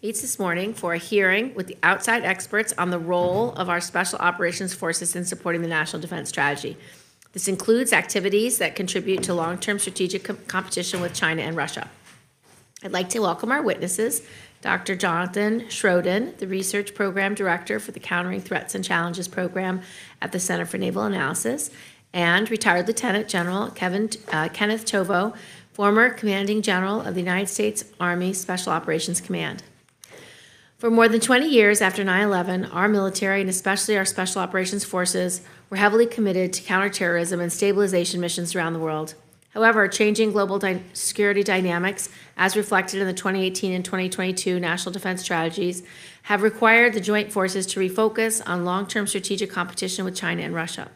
meets this morning for a hearing with the outside experts on the role of our Special Operations Forces in supporting the National Defense Strategy. This includes activities that contribute to long-term strategic competition with China and Russia. I'd like to welcome our witnesses, Dr. Jonathan Schroeden, the Research Program Director for the Countering Threats and Challenges Program at the Center for Naval Analysis, and retired Lieutenant General Kenneth Tovo, former Commanding General of the United States Army Special Operations Command. For more than 20 years after 9/11, our military, and especially our Special Operations Forces, were heavily committed to counterterrorism and stabilization missions around the world. However, changing global security dynamics, as reflected in the 2018 and 2022 National Defense Strategies, have required the joint forces to refocus on long-term strategic competition with China and Russia.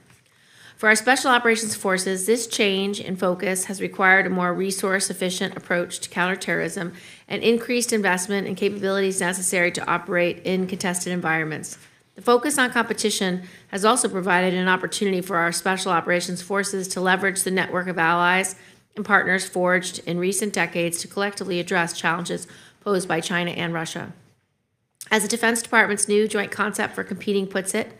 For our Special Operations Forces, this change in focus has required a more resource-efficient approach to counterterrorism and increased investment in capabilities necessary to operate in contested environments. The focus on competition has also provided an opportunity for our Special Operations Forces to leverage the network of allies and partners forged in recent decades to collectively address challenges posed by China and Russia. As the Defense Department's new joint concept for competing puts it,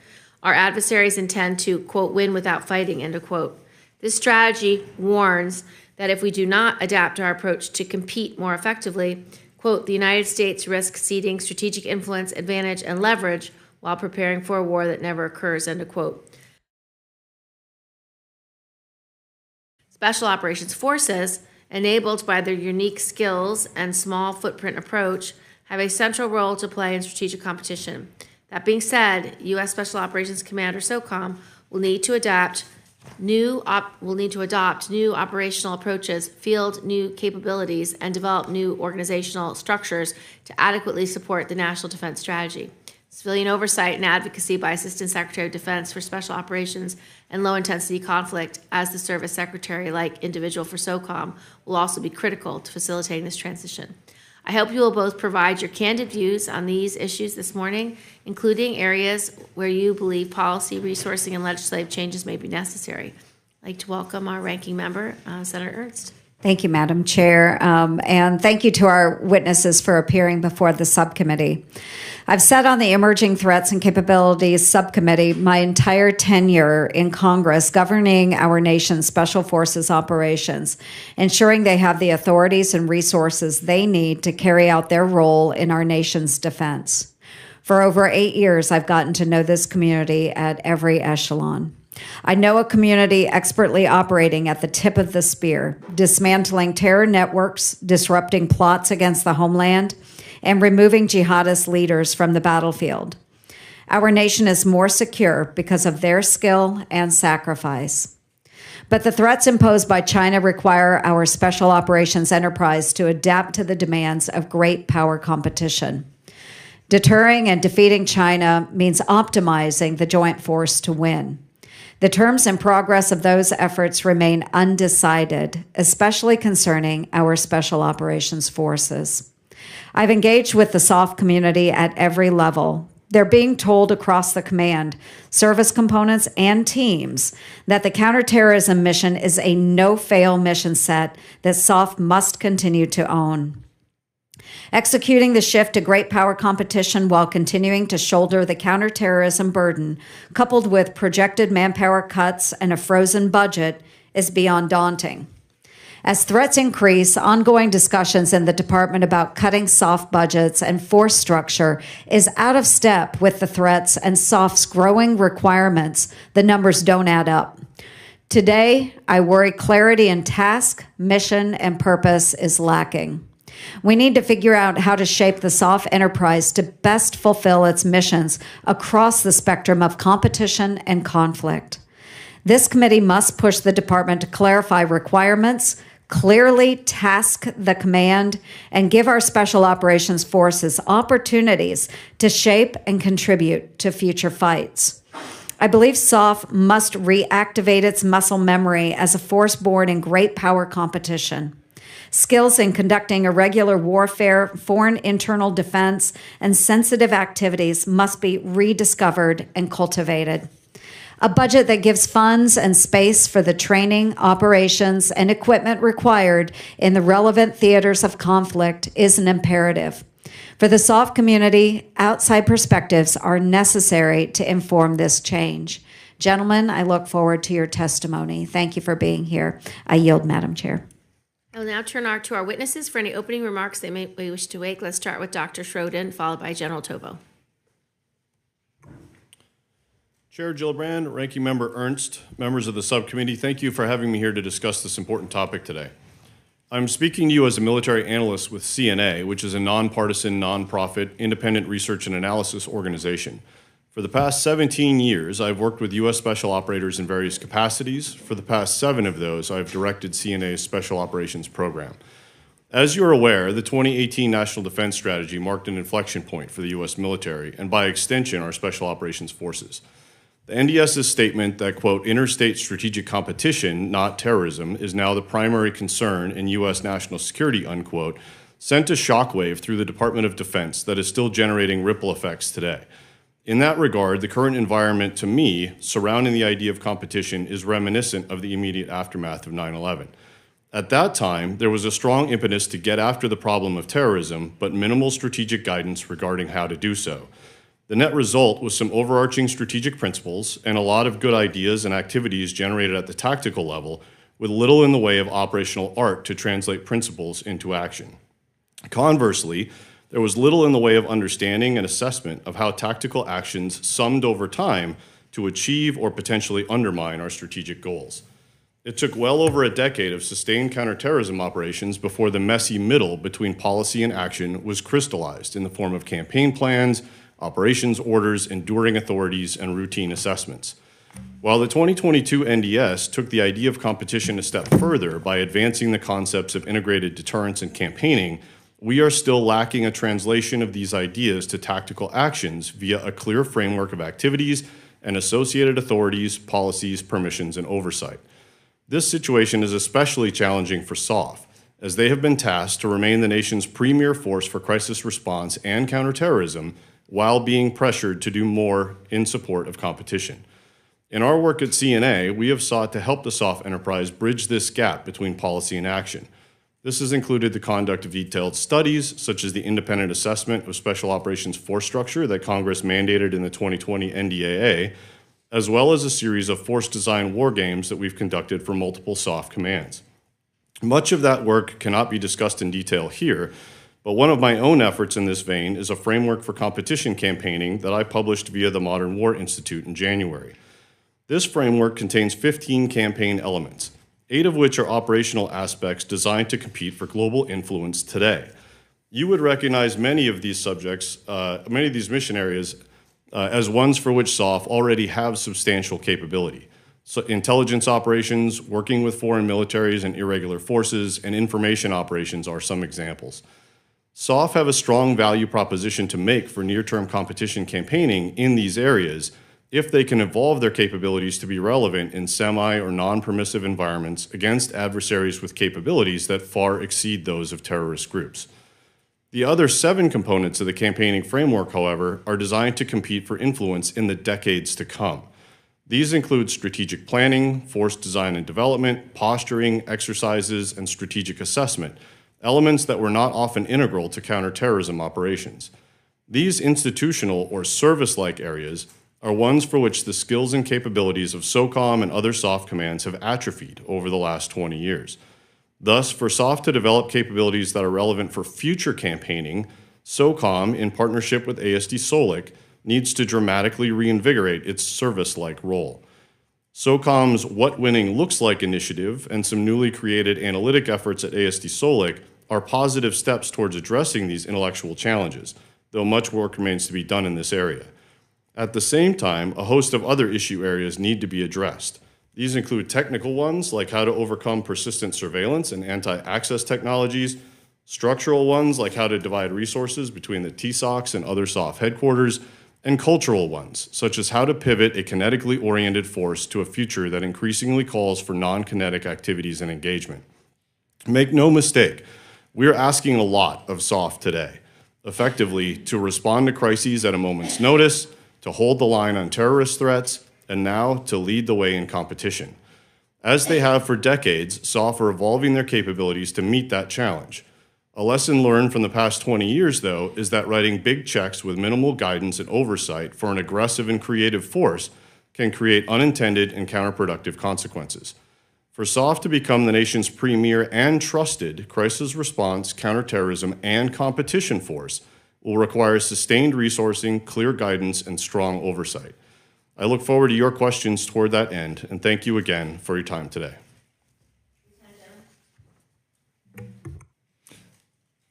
our adversaries intend to, quote, win without fighting, end of quote. This strategy warns that if we do not adapt our approach to compete more effectively, quote, the United States risks ceding strategic influence, advantage, and leverage while preparing for a war that never occurs, end of quote. Special Operations Forces, enabled by their unique skills and small footprint approach, have a central role to play in strategic competition. That being said, U.S. Special Operations Command, or SOCOM, will need to adopt new operational approaches, field new capabilities, and develop new organizational structures to adequately support the National Defense Strategy. Civilian oversight and advocacy by Assistant Secretary of Defense for Special Operations and Low-Intensity Conflict as the Service Secretary-like individual for SOCOM will also be critical to facilitating this transition. I hope you will both provide your candid views on these issues this morning, including areas where you believe policy, resourcing, and legislative changes may be necessary. I'd like to welcome our ranking member, Senator Ernst. Thank you, Madam Chair, and thank you to our witnesses for appearing before the subcommittee. I've sat on the Emerging Threats and Capabilities Subcommittee my entire tenure in Congress, governing our nation's special forces operations, ensuring they have the authorities and resources they need to carry out their role in our nation's defense. For over 8 years, I've gotten to know this community at every echelon. I know a community expertly operating at the tip of the spear, dismantling terror networks, disrupting plots against the homeland, and removing jihadist leaders from the battlefield. Our nation is more secure because of their skill and sacrifice. But the threats imposed by China require our special operations enterprise to adapt to the demands of great power competition. Deterring and defeating China means optimizing the joint force to win. The terms and progress of those efforts remain undecided, especially concerning our Special Operations Forces. I've engaged with the SOF community at every level. They're being told across the command, service components, and teams that the counterterrorism mission is a no-fail mission set that SOF must continue to own. Executing the shift to great power competition while continuing to shoulder the counterterrorism burden, coupled with projected manpower cuts and a frozen budget, is beyond daunting. As threats increase, ongoing discussions in the department about cutting SOF budgets and force structure is out of step with the threats and SOF's growing requirements. The numbers don't add up. Today, I worry clarity in task, mission, and purpose is lacking. We need to figure out how to shape the SOF enterprise to best fulfill its missions across the spectrum of competition and conflict. This committee must push the department to clarify requirements, clearly task the command, and give our Special Operations Forces opportunities to shape and contribute to future fights. I believe SOF must reactivate its muscle memory as a force born in great power competition. Skills in conducting irregular warfare, foreign internal defense, and sensitive activities must be rediscovered and cultivated. A budget that gives funds and space for the training, operations, and equipment required in the relevant theaters of conflict is an imperative. For the SOF community, outside perspectives are necessary to inform this change. Gentlemen, I look forward to your testimony. Thank you for being here. I yield, Madam Chair. I will now turn to our witnesses for any opening remarks they may wish to make. Let's start with Dr. Schroeden, followed by General Tovo. Chair Gillibrand, Ranking Member Ernst, members of the subcommittee, thank you for having me here to discuss this important topic today. I'm speaking to you as a military analyst with CNA, which is a nonpartisan, nonprofit, independent research and analysis organization. For the past 17 years, I've worked with U.S. special operators in various capacities. For the past 7 of those, I've directed CNA's Special Operations Program. As you're aware, the 2018 National Defense Strategy marked an inflection point for the U.S. military, and by extension, our Special Operations Forces. The NDS's statement that, quote, interstate strategic competition, not terrorism, is now the primary concern in U.S. national security, unquote, sent a shockwave through the Department of Defense that is still generating ripple effects today. In that regard, the current environment, to me, surrounding the idea of competition is reminiscent of the immediate aftermath of 9/11. At that time, there was a strong impetus to get after the problem of terrorism, but minimal strategic guidance regarding how to do so. The net result was some overarching strategic principles and a lot of good ideas and activities generated at the tactical level, with little in the way of operational art to translate principles into action. Conversely, there was little in the way of understanding and assessment of how tactical actions summed over time to achieve or potentially undermine our strategic goals. It took well over a decade of sustained counterterrorism operations before the messy middle between policy and action was crystallized in the form of campaign plans, operations orders, enduring authorities, and routine assessments. While the 2022 NDS took the idea of competition a step further by advancing the concepts of integrated deterrence and campaigning, we are still lacking a translation of these ideas to tactical actions via a clear framework of activities and associated authorities, policies, permissions, and oversight. This situation is especially challenging for SOF, as they have been tasked to remain the nation's premier force for crisis response and counterterrorism while being pressured to do more in support of competition. In our work at CNA, we have sought to help the SOF enterprise bridge this gap between policy and action. This has included the conduct of detailed studies, such as the independent assessment of Special Operations Force structure that Congress mandated in the 2020 NDAA, as well as a series of force design war games that we've conducted for multiple SOF commands. Much of that work cannot be discussed in detail here, but one of my own efforts in this vein is a framework for competition campaigning that I published via the Modern War Institute in January. This framework contains 15 campaign elements, 8 of which are operational aspects designed to compete for global influence today. You would recognize many of these subjects, many of these mission areas, as ones for which SOF already have substantial capability. So intelligence operations, working with foreign militaries and irregular forces, and information operations are some examples. SOF have a strong value proposition to make for near-term competition campaigning in these areas if they can evolve their capabilities to be relevant in semi- or non-permissive environments against adversaries with capabilities that far exceed those of terrorist groups. The other 7 components of the campaigning framework, however, are designed to compete for influence in the decades to come. These include strategic planning, force design and development, posturing, exercises, and strategic assessment, elements that were not often integral to counterterrorism operations. These institutional or service-like areas are ones for which the skills and capabilities of SOCOM and other SOF commands have atrophied over the last 20 years. Thus, for SOF to develop capabilities that are relevant for future campaigning, SOCOM, in partnership with ASD SOLIC, needs to dramatically reinvigorate its service-like role. SOCOM's What Winning Looks Like initiative and some newly created analytic efforts at ASD SOLIC are positive steps towards addressing these intellectual challenges, though much work remains to be done in this area. At the same time, a host of other issue areas need to be addressed. These include technical ones, like how to overcome persistent surveillance and anti-access technologies, structural ones, like how to divide resources between the TSOCs and other SOF headquarters, and cultural ones, such as how to pivot a kinetically oriented force to a future that increasingly calls for non-kinetic activities and engagement. Make no mistake, we are asking a lot of SOF today, effectively to respond to crises at a moment's notice, to hold the line on terrorist threats, and now to lead the way in competition. As they have for decades, SOF are evolving their capabilities to meet that challenge. A lesson learned from the past 20 years, though, is that writing big checks with minimal guidance and oversight for an aggressive and creative force can create unintended and counterproductive consequences. For SOF to become the nation's premier and trusted crisis response, counterterrorism, and competition force will require sustained resourcing, clear guidance, and strong oversight. I look forward to your questions toward that end, and thank you again for your time today.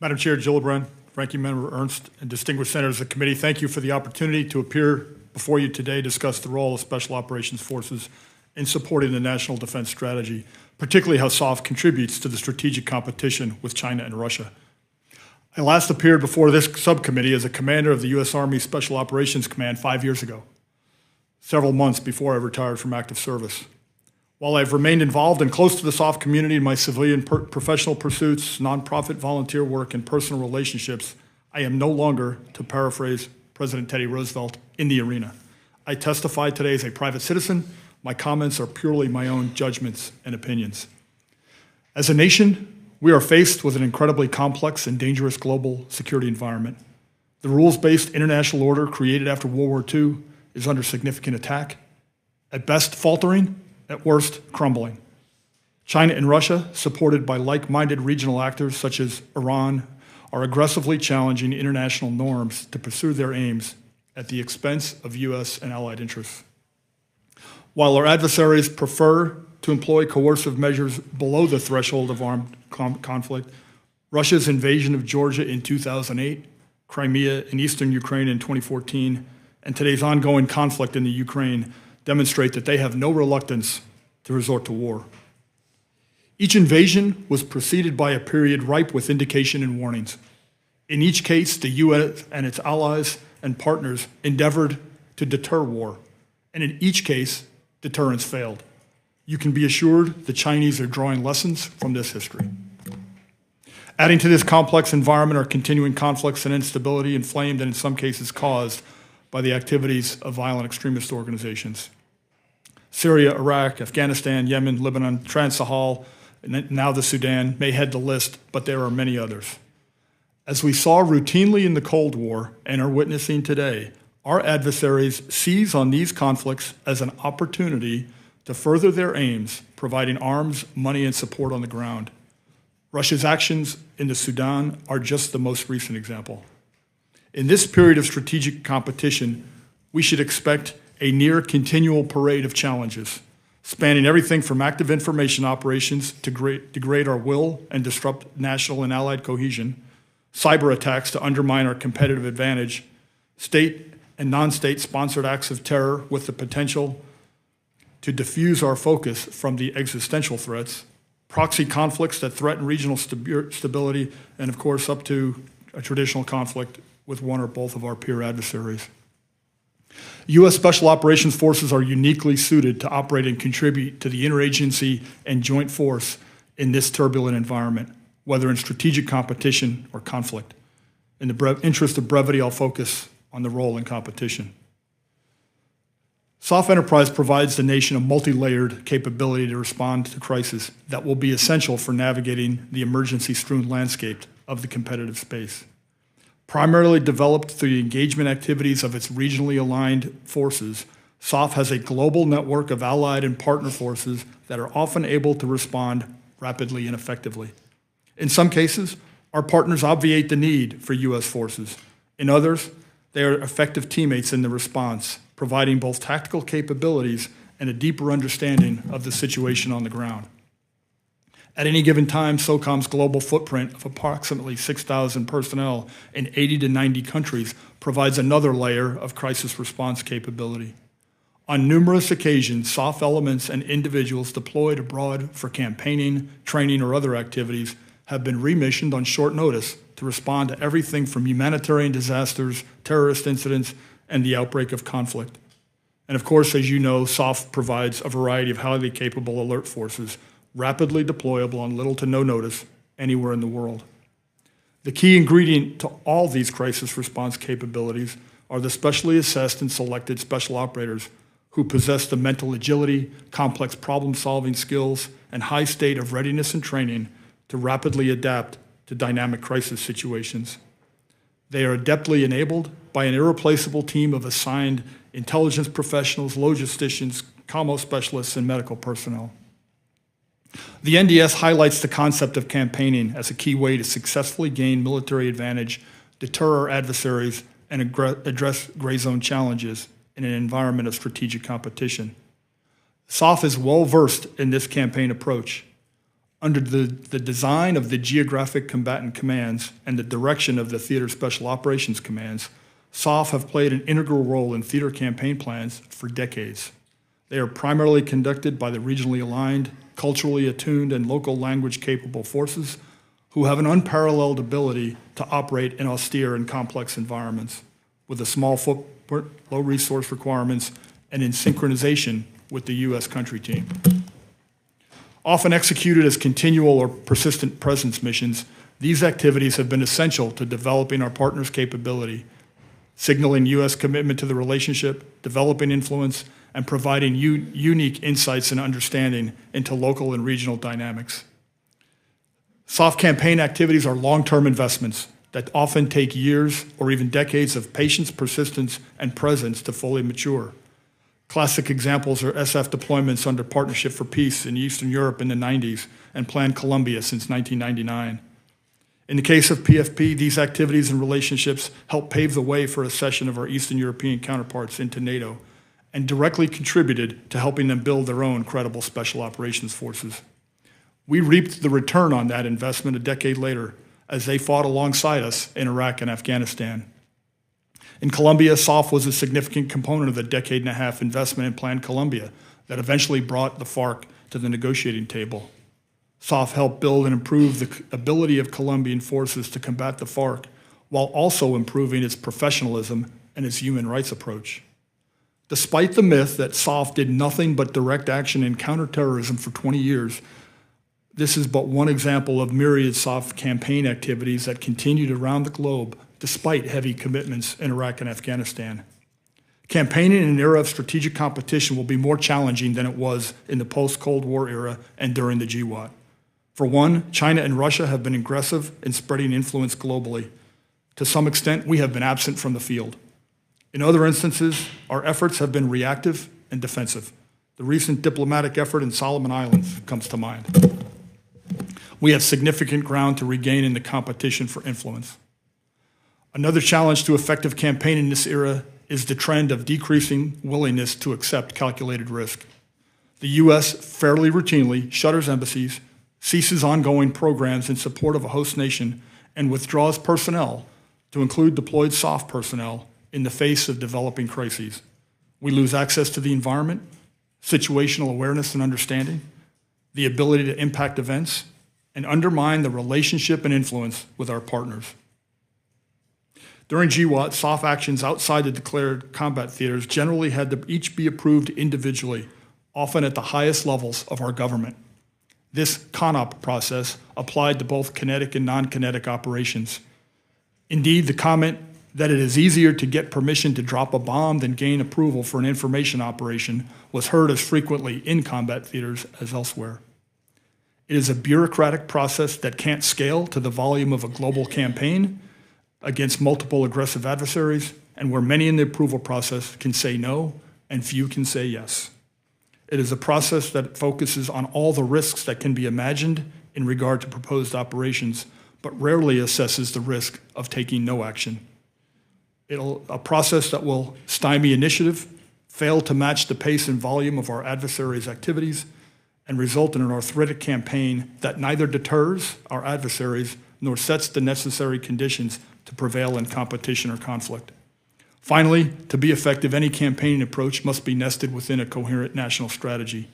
Madam Chair Gillibrand, Ranking Member Ernst, and distinguished senators of the committee, thank you for the opportunity to appear before you today to discuss the role of Special Operations Forces in supporting the National Defense Strategy, particularly how SOF contributes to the strategic competition with China and Russia. I last appeared before this subcommittee as a commander of the U.S. Army Special Operations Command 5 years ago, several months before I retired from active service. While I've remained involved and close to the SOF community in my civilian professional pursuits, nonprofit volunteer work, and personal relationships, I am no longer, to paraphrase President Teddy Roosevelt, in the arena. I testify today as a private citizen. My comments are purely my own judgments and opinions. As a nation, we are faced with an incredibly complex and dangerous global security environment. The rules-based international order created after World War II is under significant attack, at best faltering, at worst crumbling. China and Russia, supported by like-minded regional actors such as Iran, are aggressively challenging international norms to pursue their aims at the expense of U.S. and allied interests. While our adversaries prefer to employ coercive measures below the threshold of armed conflict, Russia's invasion of Georgia in 2008, Crimea and eastern Ukraine in 2014, and today's ongoing conflict in the Ukraine demonstrate that they have no reluctance to resort to war. Each invasion was preceded by a period ripe with indication and warnings. In each case, the U.S. and its allies and partners endeavored to deter war, and in each case, deterrence failed. You can be assured the Chinese are drawing lessons from this history. Adding to this complex environment are continuing conflicts and instability inflamed and in some cases caused by the activities of violent extremist organizations. Syria, Iraq, Afghanistan, Yemen, Lebanon, Trans-Sahel, and now the Sudan may head the list, but there are many others. As we saw routinely in the Cold War and are witnessing today, our adversaries seize on these conflicts as an opportunity to further their aims, providing arms, money, and support on the ground. Russia's actions in the Sudan are just the most recent example. In this period of strategic competition, we should expect a near continual parade of challenges, spanning everything from active information operations to degrade our will and disrupt national and allied cohesion, cyber attacks to undermine our competitive advantage, state and non-state sponsored acts of terror with the potential to diffuse our focus from the existential threats, proxy conflicts that threaten regional stability, and of course up to a traditional conflict with one or both of our peer adversaries. U.S. Special Operations Forces are uniquely suited to operate and contribute to the interagency and joint force in this turbulent environment, whether in strategic competition or conflict. In the interest of brevity, I'll focus on the role in competition. SOF Enterprise provides the nation a multi-layered capability to respond to crisis that will be essential for navigating the emergency-strewn landscape of the competitive space. Primarily developed through the engagement activities of its regionally aligned forces, SOF has a global network of allied and partner forces that are often able to respond rapidly and effectively. In some cases, our partners obviate the need for U.S. forces. In others, they are effective teammates in the response, providing both tactical capabilities and a deeper understanding of the situation on the ground. At any given time, SOCOM's global footprint of approximately 6,000 personnel in 80 to 90 countries provides another layer of crisis response capability. On numerous occasions, SOF elements and individuals deployed abroad for campaigning, training, or other activities have been remissioned on short notice to respond to everything from humanitarian disasters, terrorist incidents, and the outbreak of conflict. And of course, as you know, SOF provides a variety of highly capable alert forces, rapidly deployable on little to no notice anywhere in the world. The key ingredient to all these crisis response capabilities are the specially assessed and selected special operators who possess the mental agility, complex problem-solving skills, and high state of readiness and training to rapidly adapt to dynamic crisis situations. They are adeptly enabled by an irreplaceable team of assigned intelligence professionals, logisticians, commo specialists, and medical personnel. The NDS highlights the concept of campaigning as a key way to successfully gain military advantage, deter our adversaries, and address gray zone challenges in an environment of strategic competition. SOF is well versed in this campaign approach. Under the design of the Geographic Combatant Commands and the direction of the Theater Special Operations Commands, SOF have played an integral role in theater campaign plans for decades. They are primarily conducted by the regionally aligned, culturally attuned, and local language capable forces who have an unparalleled ability to operate in austere and complex environments with a small footprint, low resource requirements, and in synchronization with the U.S. country team. Often executed as continual or persistent presence missions, these activities have been essential to developing our partners' capability, signaling U.S. commitment to the relationship, developing influence, and providing unique insights and understanding into local and regional dynamics. SOF campaign activities are long-term investments that often take years or even decades of patience, persistence, and presence to fully mature. Classic examples are SF deployments under Partnership for Peace in Eastern Europe in the 90s and Plan Colombia since 1999. In the case of PFP, these activities and relationships helped pave the way for accession of our Eastern European counterparts into NATO and directly contributed to helping them build their own credible special operations forces. We reaped the return on that investment a decade later as they fought alongside us in Iraq and Afghanistan. In Colombia, SOF was a significant component of the decade-and-a-half investment in Plan Colombia that eventually brought the FARC to the negotiating table. SOF helped build and improve the ability of Colombian forces to combat the FARC while also improving its professionalism and its human rights approach. Despite the myth that SOF did nothing but direct action in counterterrorism for 20 years, this is but one example of myriad SOF campaign activities that continued around the globe despite heavy commitments in Iraq and Afghanistan. Campaigning in an era of strategic competition will be more challenging than it was in the post-Cold War era and during the GWOT. For one, China and Russia have been aggressive in spreading influence globally. To some extent, we have been absent from the field. In other instances, our efforts have been reactive and defensive. The recent diplomatic effort in Solomon Islands comes to mind. We have significant ground to regain in the competition for influence. Another challenge to effective campaigning in this era is the trend of decreasing willingness to accept calculated risk. The U.S. fairly routinely shutters embassies, ceases ongoing programs in support of a host nation, and withdraws personnel, to include deployed SOF personnel, in the face of developing crises. We lose access to the environment, situational awareness and understanding, the ability to impact events, and undermine the relationship and influence with our partners. During GWOT, SOF actions outside the declared combat theaters generally had to each be approved individually, often at the highest levels of our government. This CONOP process applied to both kinetic and non-kinetic operations. Indeed, the comment that it is easier to get permission to drop a bomb than gain approval for an information operation was heard as frequently in combat theaters as elsewhere. It is a bureaucratic process that can't scale to the volume of a global campaign against multiple aggressive adversaries, and where many in the approval process can say no and few can say yes. It is a process that focuses on all the risks that can be imagined in regard to proposed operations, but rarely assesses the risk of taking no action. A process that will stymie initiative, fail to match the pace and volume of our adversaries' activities, and result in an arthritic campaign that neither deters our adversaries nor sets the necessary conditions to prevail in competition or conflict. Finally, to be effective, any campaigning approach must be nested within a coherent national strategy.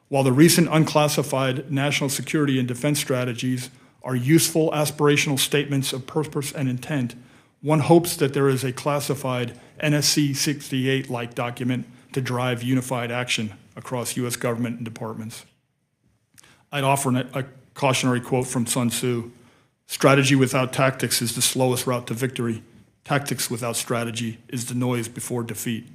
While the recent unclassified national security and defense strategies are useful aspirational statements of purpose and intent, one hopes that there is a classified NSC 68-like document to drive unified action across U.S. government and departments. I'd offer a cautionary quote from Sun Tzu: "Strategy without tactics is the slowest route to victory. Tactics without strategy is the noise before defeat."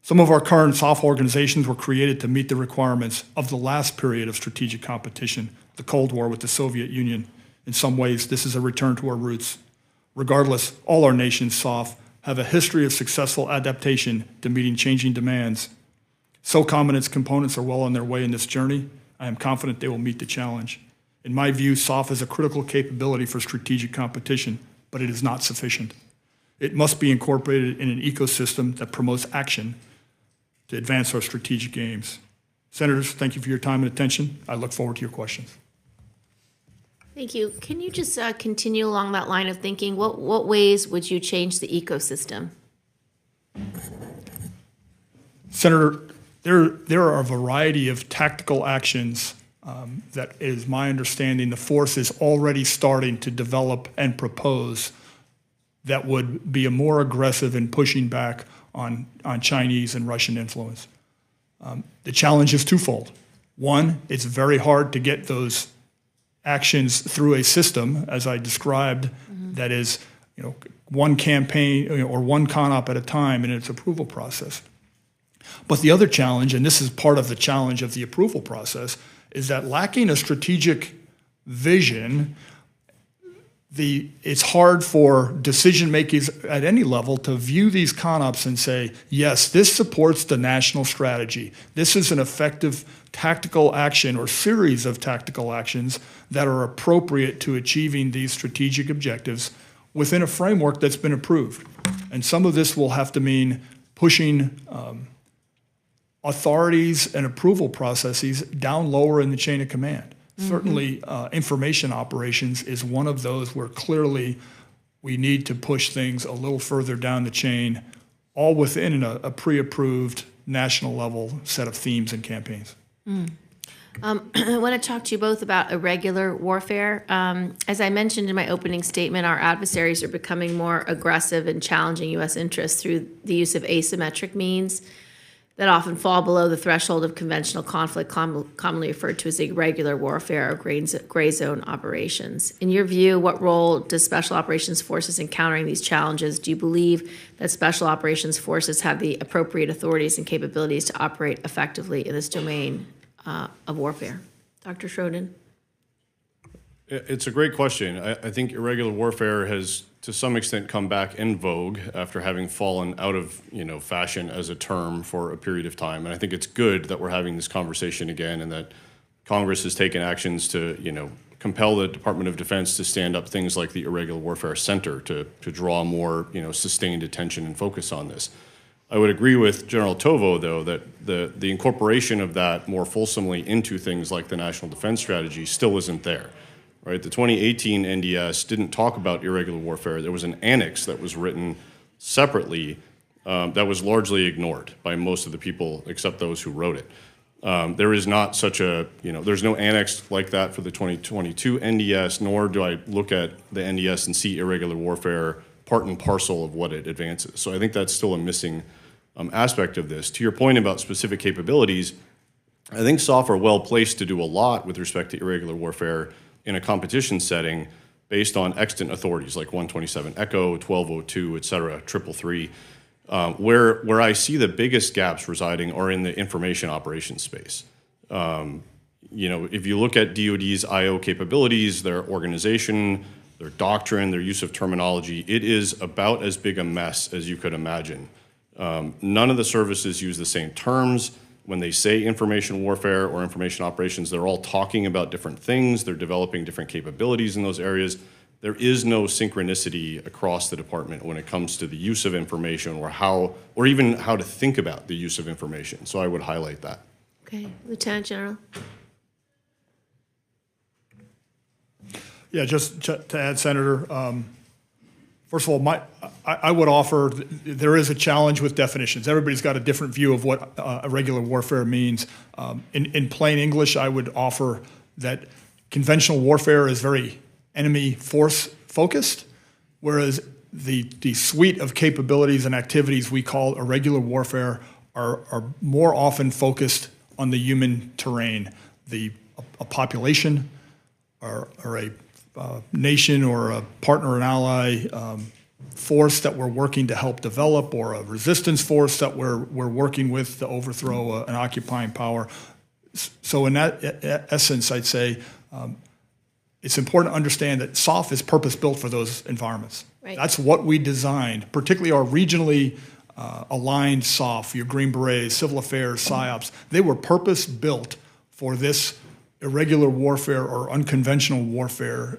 Some of our current SOF organizations were created to meet the requirements of the last period of strategic competition, the Cold War with the Soviet Union, In some ways, this is a return to our roots. Regardless, all our nations, SOF, have a history of successful adaptation to meeting changing demands. SOCOM and its components are well on their way in this journey. I am confident they will meet the challenge. In my view, SOF is a critical capability for strategic competition, but it is not sufficient. It must be incorporated in an ecosystem that promotes action to advance our strategic aims. Senators, thank you for your time and attention. I look forward to your questions. Thank you. Can you just continue along that line of thinking? What ways would you change the ecosystem? Senator, there are a variety of tactical actions that is my understanding the force is already starting to develop and propose that would be a more aggressive in pushing back on Chinese and Russian influence. The challenge is twofold. One, it's very hard to get those actions through a system, as I described, that is, one campaign or one CONOP at a time in its approval process. But the other challenge, and this is part of the challenge of the approval process, is that lacking a strategic vision, it's hard for decision makers at any level to view these CONOPs and say, yes, this supports the national strategy. This is an effective tactical action or series of tactical actions that are appropriate to achieving these strategic objectives within a framework that's been approved. And some of this will have to mean pushing authorities and approval processes down lower in the chain of command. Certainly, information operations is one of those where clearly we need to push things a little further down the chain, all within a pre-approved national level set of themes and campaigns. I want to talk to you both about irregular warfare. As I mentioned in my opening statement, our adversaries are becoming more aggressive and challenging U.S. interests through the use of asymmetric means that often fall below the threshold of conventional conflict, commonly referred to as irregular warfare or gray zone operations. In your view, what role does Special Operations Forces in countering these challenges? Do you believe that Special Operations Forces have the appropriate authorities and capabilities to operate effectively in this domain of warfare? Dr. Schroeden? It's a great question. I think irregular warfare has, to some extent, come back in vogue after having fallen out of fashion as a term for a period of time. And I think it's good that we're having this conversation again, and that Congress has taken actions to compel the Department of Defense to stand up things like the Irregular Warfare Center to draw more sustained attention and focus on this. I would agree with General Tovo, though, that the incorporation of that more fulsomely into things like the National Defense Strategy still isn't there. Right, the 2018 NDS didn't talk about irregular warfare. There was an annex that was written separately that was largely ignored by most of the people except those who wrote it. There is not such a, there's no annex like that for the 2022 NDS, nor do I look at the NDS and see irregular warfare part and parcel of what it advances. So I think that's still a missing aspect of this. To your point about specific capabilities, I think SOF are well placed to do a lot with respect to irregular warfare in a competition setting based on extant authorities like 127 ECHO, 1202, et cetera, 333. Where I see the biggest gaps residing are in the information operations space. If you look at DoD's IO capabilities, their organization, their doctrine, their use of terminology, it is about as big a mess as you could imagine. None of the services use the same terms. When they say information warfare or information operations, they're all talking about different things. They're developing different capabilities in those areas. There is no synchronicity across the department when it comes to the use of information or even how to think about the use of information. So I would highlight that. Okay, Lieutenant General. Yeah, just to add, Senator, first of all, I would offer there is a challenge with definitions. Everybody's got a different view of what irregular warfare means. In plain English, I would offer that conventional warfare is very enemy force focused, whereas the suite of capabilities and activities we call irregular warfare are more often focused on the human terrain, a population or a nation or a partner and ally force that we're working to help develop, or a resistance force that we're working with to overthrow an occupying power. So in that essence, I'd say it's important to understand that SOF is purpose-built for those environments. Right. That's what we designed, particularly our regionally aligned SOF, your Green Berets, Civil Affairs, PSYOPs. They were purpose-built for this irregular warfare or unconventional warfare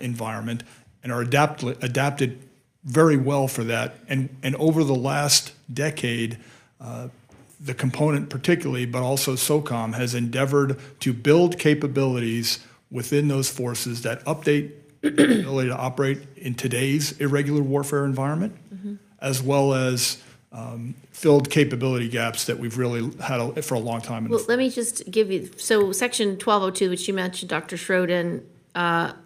environment and are adapted very well for that. And over the last decade, the component particularly, but also SOCOM, has endeavored to build capabilities within those forces that update the ability to operate in today's irregular warfare environment, as well as filled capability gaps that we've really had for a long time. Well, let me just give you, so Section 1202, which you mentioned, Dr. Schroeden,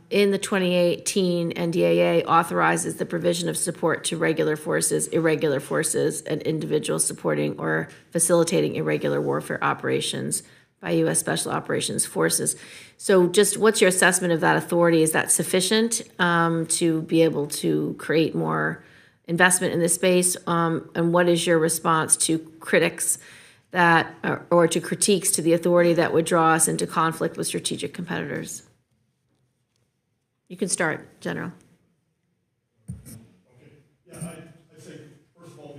in the 2018 NDAA authorizes the provision of support to regular forces, irregular forces, and individuals supporting or facilitating irregular warfare operations by U.S. Special Operations Forces. So just what's your assessment of that authority? Is that sufficient to be able to create more investment in this space? And what is your response to critics that, or to critiques to the authority that would draw us into conflict with strategic competitors? You can start, General. Yeah, I'd say, first of all,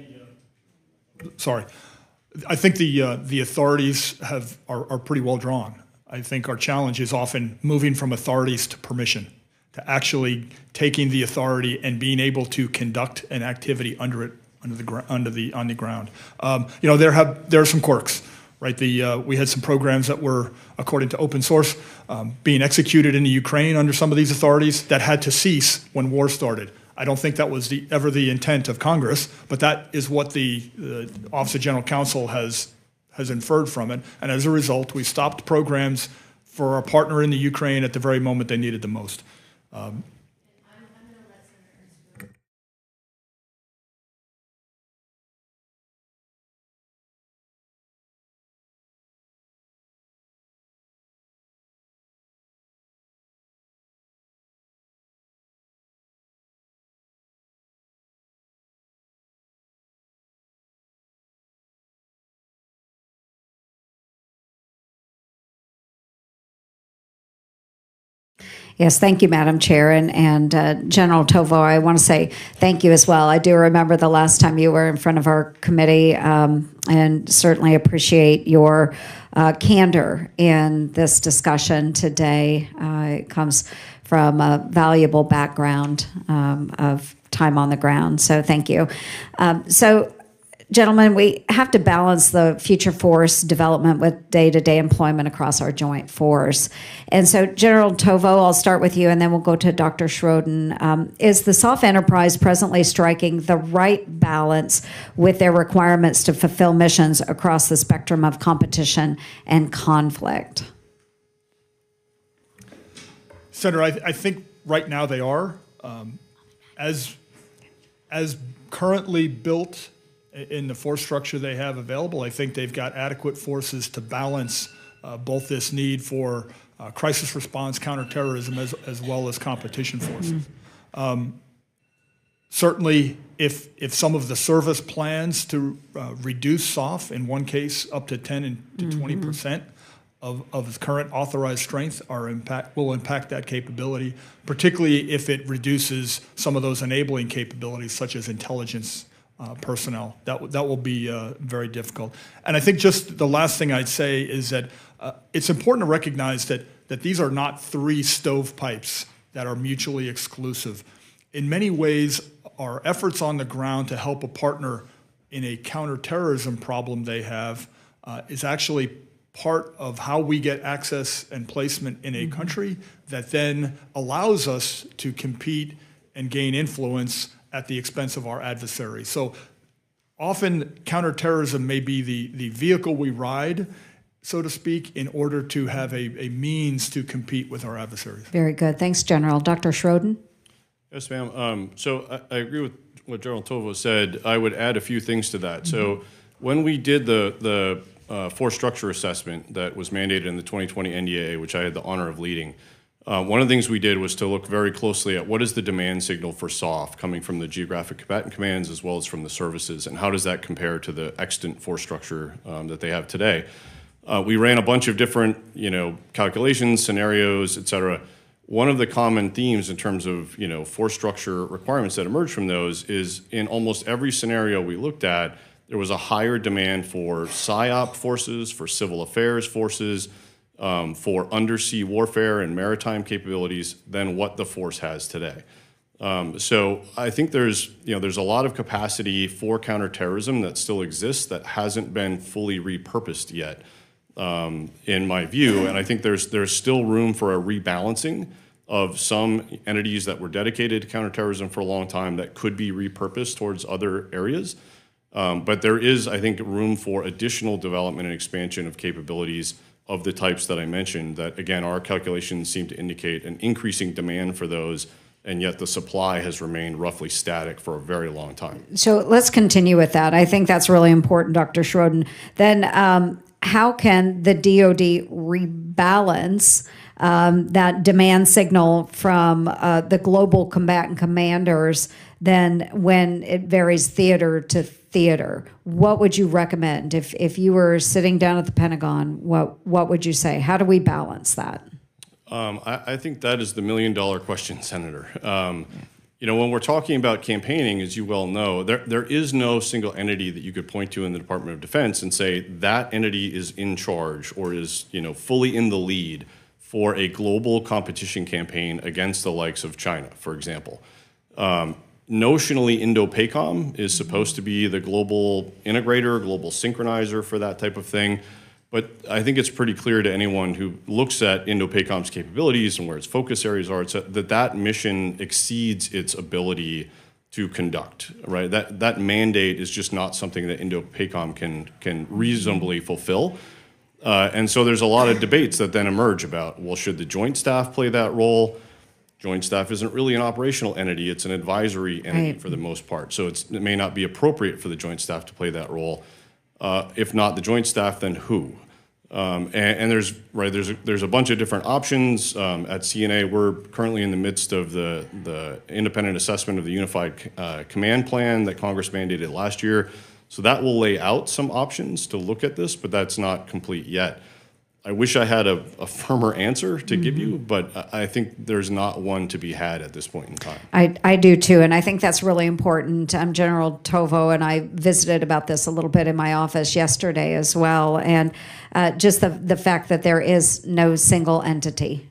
I think the authorities are pretty well drawn. I think our challenge is often moving from authorities to permission, to actually taking the authority and being able to conduct an activity on the ground. There are some quirks, right? We had some programs that were, according to open source, being executed in the Ukraine under some of these authorities that had to cease when war started. I don't think that was ever the intent of Congress, but that is what the Office of General Counsel has inferred from it. And as a result, we stopped programs for our partner in the Ukraine at the very moment they needed the most. Yes, thank you, Madam Chair. And General Tovo, I want to say thank you as well. I do remember the last time you were in front of our committee, and certainly appreciate your candor in this discussion today. It comes from a valuable background of time on the ground, so thank you. Gentlemen, we have to balance the future force development with day-to-day employment across our joint force. And so, General Tovo, I'll start with you, and then we'll go to Dr. Schroeden. Is the SOF enterprise presently striking the right balance with their requirements to fulfill missions across the spectrum of competition and conflict? Senator, I think right now they are. As currently built in the force structure they have available, I think they've got adequate forces to balance both this need for crisis response, counterterrorism, as well as competition forces. Certainly, if some of the service plans to reduce SOF, in one case up to 10 to 20% of current authorized strength will impact that capability, particularly if it reduces some of those enabling capabilities such as intelligence personnel. That will be very difficult. And I think just the last thing I'd say is that it's important to recognize that these are not three stovepipes that are mutually exclusive. In many ways, our efforts on the ground to help a partner in a counterterrorism problem they have is actually part of how we get access and placement in a country that then allows us to compete and gain influence at the expense of our adversary. So often counterterrorism may be the vehicle we ride, so to speak, in order to have a means to compete with our adversaries. Very good. Thanks, General. Dr. Schroeden? Yes, ma'am. So I agree with what General Tovo said. I would add a few things to that. So when we did the force structure assessment that was mandated in the 2020 NDAA, which I had the honor of leading, one of the things we did was to look very closely at what is the demand signal for SOF coming from the geographic combatant commands as well as from the services, and how does that compare to the extant force structure that they have today. We ran a bunch of different calculations, scenarios, et cetera. one of the common themes in terms of force structure requirements that emerge from those is in almost every scenario we looked at, there was a higher demand for PSYOP forces, for civil affairs forces, for undersea warfare and maritime capabilities than what the force has today. So I think there's a lot of capacity for counterterrorism that still exists that hasn't been fully repurposed yet, in my view. And I think there's still room for a rebalancing of some entities that were dedicated to counterterrorism for a long time that could be repurposed towards other areas. But there is, I think, room for additional development and expansion of capabilities of the types that I mentioned that, again, our calculations seem to indicate an increasing demand for those, and yet the supply has remained roughly static for a very long time. So let's continue with that. I think that's really important, Dr. Schroeden. Then how can the DoD rebalance that demand signal from the global combatant commanders then when it varies theater to theater? What would you recommend if you were sitting down at the Pentagon? What would you say? How do we balance that? I think that is the million-dollar question, Senator. When we're talking about campaigning, as you well know, there is no single entity that you could point to in the Department of Defense and say that entity is in charge or is fully in the lead for a global competition campaign against the likes of China, for example. Notionally, Indo-PACOM is supposed to be the global integrator, global synchronizer for that type of thing. But I think it's pretty clear to anyone who looks at Indo-PACOM's capabilities and where its focus areas are, that mission exceeds its ability to conduct, right? That mandate is just not something that Indo-PACOM can reasonably fulfill. And so there's a lot of debates that then emerge about, well, should the Joint Staff play that role? Joint Staff isn't really an operational entity, it's an advisory entity for the most part. So it may not be appropriate for the Joint Staff to play that role. If not the Joint Staff, then who? And there's a bunch of different options. At CNA, we're currently in the midst of the independent assessment of the Unified Command Plan that Congress mandated last year. So that will lay out some options to look at this, but that's not complete yet. I wish I had a firmer answer to give you, but I think there's not one to be had at this point in time. I do too, and I think that's really important. I'm General Tovo, and I visited about this a little bit in my office yesterday as well. And just the fact that there is no single entity,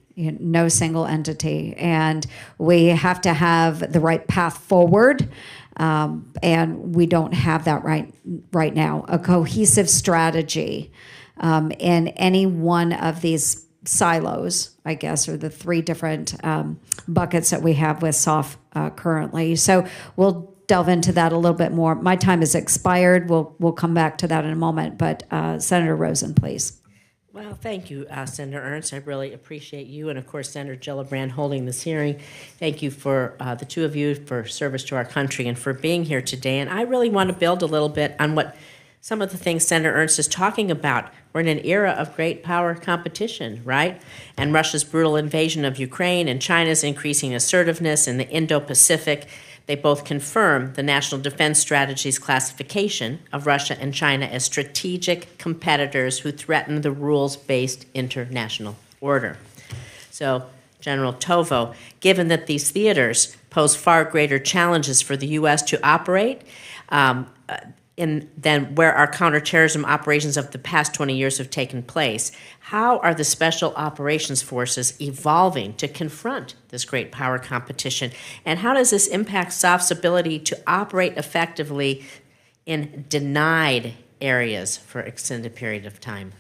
and we have to have the right path forward. And we don't have that right now. A cohesive strategy in any one of these silos, I guess, or the three different buckets that we have with SOF currently. So we'll delve into that a little bit more. My time has expired. We'll come back to that in a moment. But Senator Rosen, please. Well, thank you, Senator Ernst. I really appreciate you and, of course, Senator Gillibrand holding this hearing. Thank you for the two of you for service to our country and for being here today. And I really want to build a little bit on what some of the things Senator Ernst is talking about. We're in an era of great power competition, right? And Russia's brutal invasion of Ukraine and China's increasing assertiveness in the Indo-Pacific, they both confirm the National Defense Strategy's classification of Russia and China as strategic competitors who threaten the rules-based international order. So, General Tovo, given that these theaters pose far greater challenges for the U.S. to operate than where our counterterrorism operations of the past 20 years have taken place, how are the Special Operations Forces evolving to confront this great power competition? And how does this impact SOF's ability to operate effectively in denied areas for extended period of time?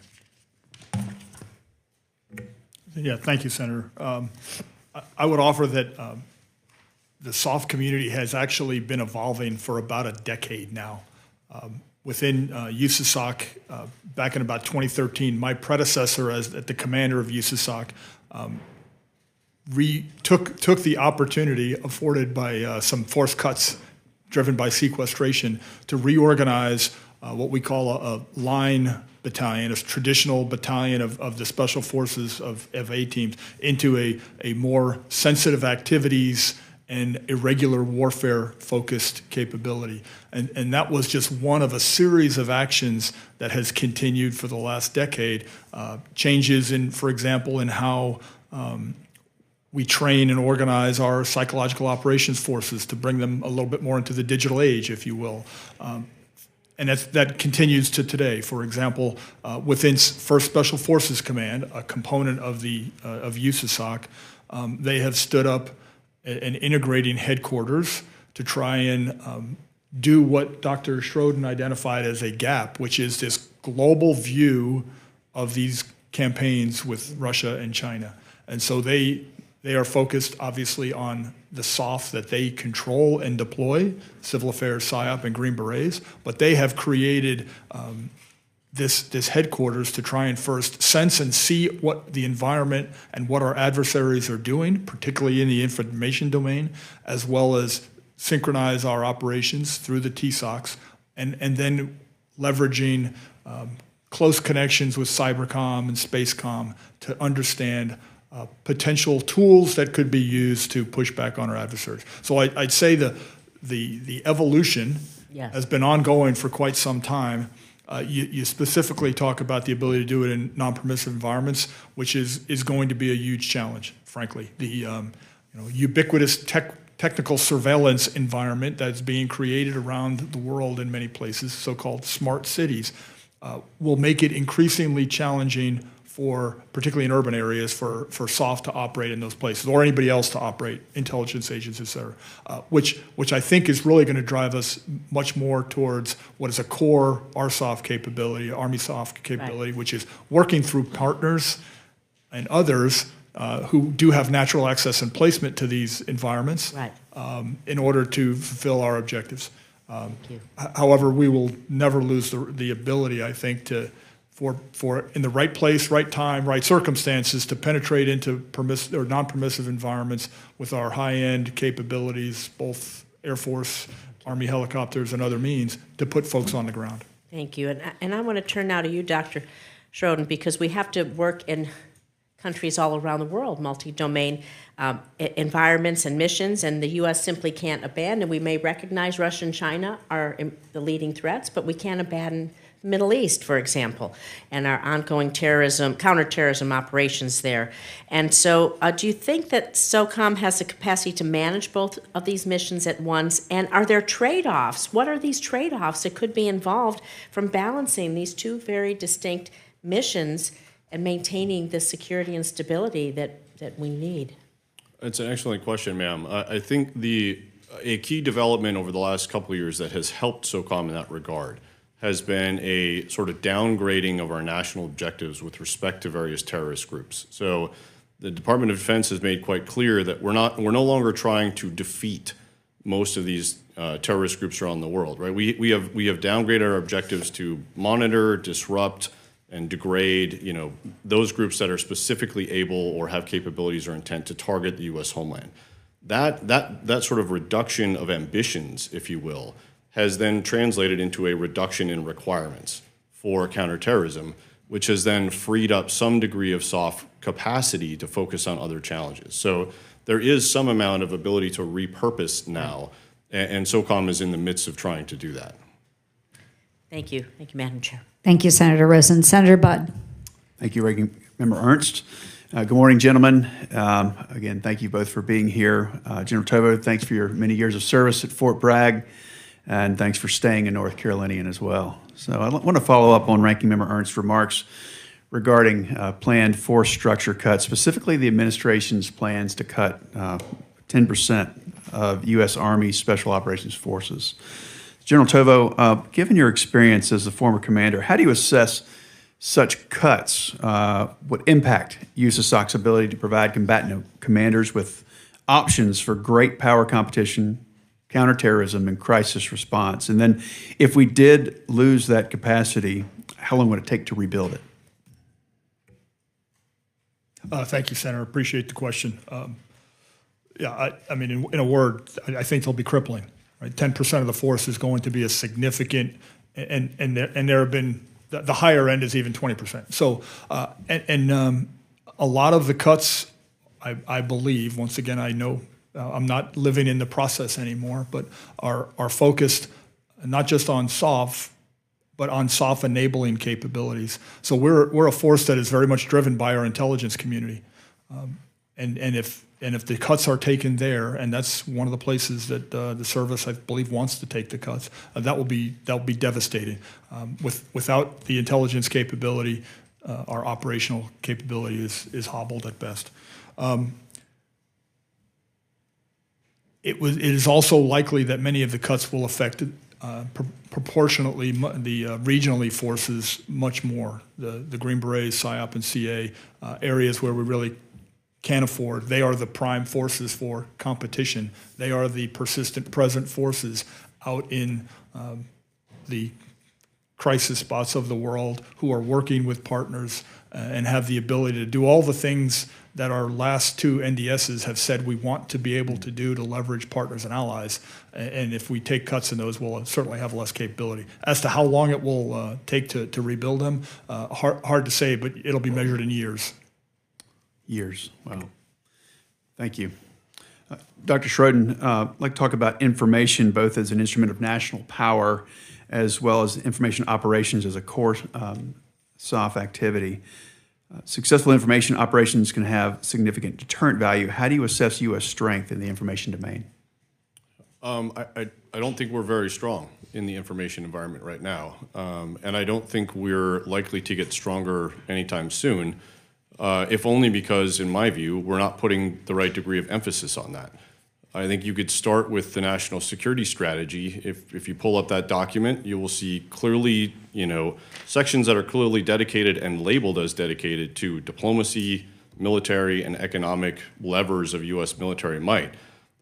Yeah, thank you, Senator. I would offer that the SOF community has actually been evolving for about a decade now. Within USASOC, back in about 2013, my predecessor as the commander of USASOC took the opportunity afforded by some force cuts driven by sequestration to reorganize what we call a line battalion, a traditional battalion of the special forces of A teams, into a more sensitive activities and irregular warfare-focused capability. And that was just one of a series of actions that has continued for the last decade. Changes in, for example, in how We train and organize our psychological operations forces to bring them a little bit more into the digital age, if you will. And that continues to today. For example, within First Special Forces Command, a component of USASOC, they have stood up an integrating headquarters to try and do what Dr. Schroeden identified as a gap, which is this global view of these campaigns with Russia and China. And so they are focused, obviously, on the SOF that they control and deploy, Civil Affairs, PSYOP, and Green Berets, but they have created this headquarters to try and first sense and see what the environment and what our adversaries are doing, particularly in the information domain, as well as synchronize our operations through the TSOCs, and then leveraging close connections with Cybercom and Spacecom to understand potential tools that could be used to push back on our adversaries. So I'd say the evolution has been ongoing for quite some time. You specifically talk about the ability to do it in non-permissive environments, which is going to be a huge challenge, frankly. The ubiquitous technical surveillance environment that's being created around the world in many places, so-called smart cities, will make it increasingly challenging particularly in urban areas, for SOF to operate in those places, or anybody else to operate, intelligence agents, et cetera, which I think is really going to drive us much more towards what is a core RSOF capability, Army SOF capability, right, which is working through partners and others who do have natural access and placement to these environments, right, in order to fulfill our objectives. However, we will never lose the ability, I think, for in the right place, right time, right circumstances to penetrate into permissive or non-permissive environments with our high-end capabilities, both Air Force, Army helicopters, and other means, to put folks on the ground. Thank you. And I want to turn now to you, Dr. Schroeden, because we have to work in countries all around the world, multi-domain environments and missions, and the U.S. simply can't abandon. We may recognize Russia and China are the leading threats, but we can't abandon the Middle East, for example, and our ongoing counterterrorism operations there. And so do you think that SOCOM has the capacity to manage both of these missions at once? And are there trade-offs? What are these trade-offs that could be involved from balancing these two very distinct missions and maintaining the security and stability that we need? It's an excellent question, ma'am. I think a key development over the last couple of years that has helped SOCOM in that regard has been a sort of downgrading of our national objectives with respect to various terrorist groups. So the Department of Defense has made quite clear that we're no longer trying to defeat most of these terrorist groups around the world, right? We have downgraded our objectives to monitor, disrupt, and degrade, those groups that are specifically able or have capabilities or intent to target the U.S. homeland. That sort of reduction of ambitions, if you will, has then translated into a reduction in requirements for counterterrorism, which has then freed up some degree of SOF capacity to focus on other challenges. So there is some amount of ability to repurpose now, and SOCOM is in the midst of trying to do that. Thank you. Thank you, Madam Chair. Thank you, Senator Rosen. Senator Budd. Thank you, Ranking Member Ernst. Good morning, gentlemen. Again, thank you both for being here. General Tovo, thanks for your many years of service at Fort Bragg, and thanks for staying in North Carolinian as well. So I want to follow up on Ranking Member Ernst's remarks regarding planned force structure cuts, specifically the administration's plans to cut 10% of U.S. Army Special Operations Forces. General Tovo, given your experience as a former commander, how do you assess such cuts would impact USASOC's ability to provide combatant commanders with options for great power competition, counterterrorism, and crisis response? And then if we did lose that capacity, how long would it take to rebuild it? Thank you, Senator. Appreciate the question. I mean, in a word, I think they'll be crippling. Right? 10% of the force is going to be a significant, and there have been, the higher end is even 20%. So, a lot of the cuts, I believe, once again, I know I'm not living in the process anymore, but are focused not just on SOF, but on SOF enabling capabilities. So we're a force that is very much driven by our intelligence community. And if And if the cuts are taken there, and that's one of the places that the service, I believe, wants to take the cuts, that will be devastating. Without the intelligence capability, our operational capability is hobbled at best. It is also likely that many of the cuts will affect proportionately the regionally forces much more. The Green Berets, PSYOP, and CA, areas where we really can't afford. They are the prime forces for competition. They are the persistent present forces out in the crisis spots of the world who are working with partners and have the ability to do all the things that our last two NDSs have said we want to be able to do to leverage partners and allies. And if we take cuts in those, we'll certainly have less capability. As to how long it will take to rebuild them, hard to say, but it'll be measured in years. Years. Wow. Thank you. Dr. Schroeden, I'd like to talk about information both as an instrument of national power as well as information operations as a core SOF activity. Successful information operations can have significant deterrent value. How do you assess U.S. strength in the information domain? I don't think we're very strong in the information environment right now, and I don't think we're likely to get stronger anytime soon, if only because, in my view, we're not putting the right degree of emphasis on that. I think you could start with the national security strategy. If you pull up that document, you will see clearly, sections that are clearly dedicated and labeled as dedicated to diplomacy, military, and economic levers of U.S. military might.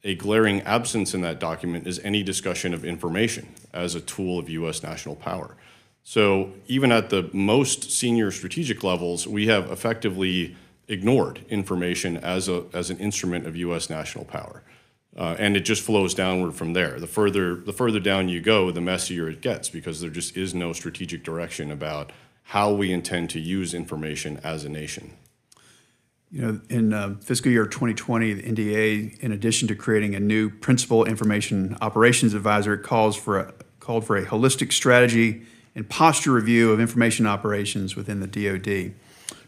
A glaring absence in that document is any discussion of information as a tool of U.S. national power. So even at the most senior strategic levels, we have effectively ignored information as an instrument of U.S. national power. And it just flows downward from there. The further down you go, the messier it gets, because there just is no strategic direction about how we intend to use information as a nation. In fiscal year 2020, the NDA, in addition to creating a new principal information operations advisor, called for a holistic strategy and posture review of information operations within the DoD.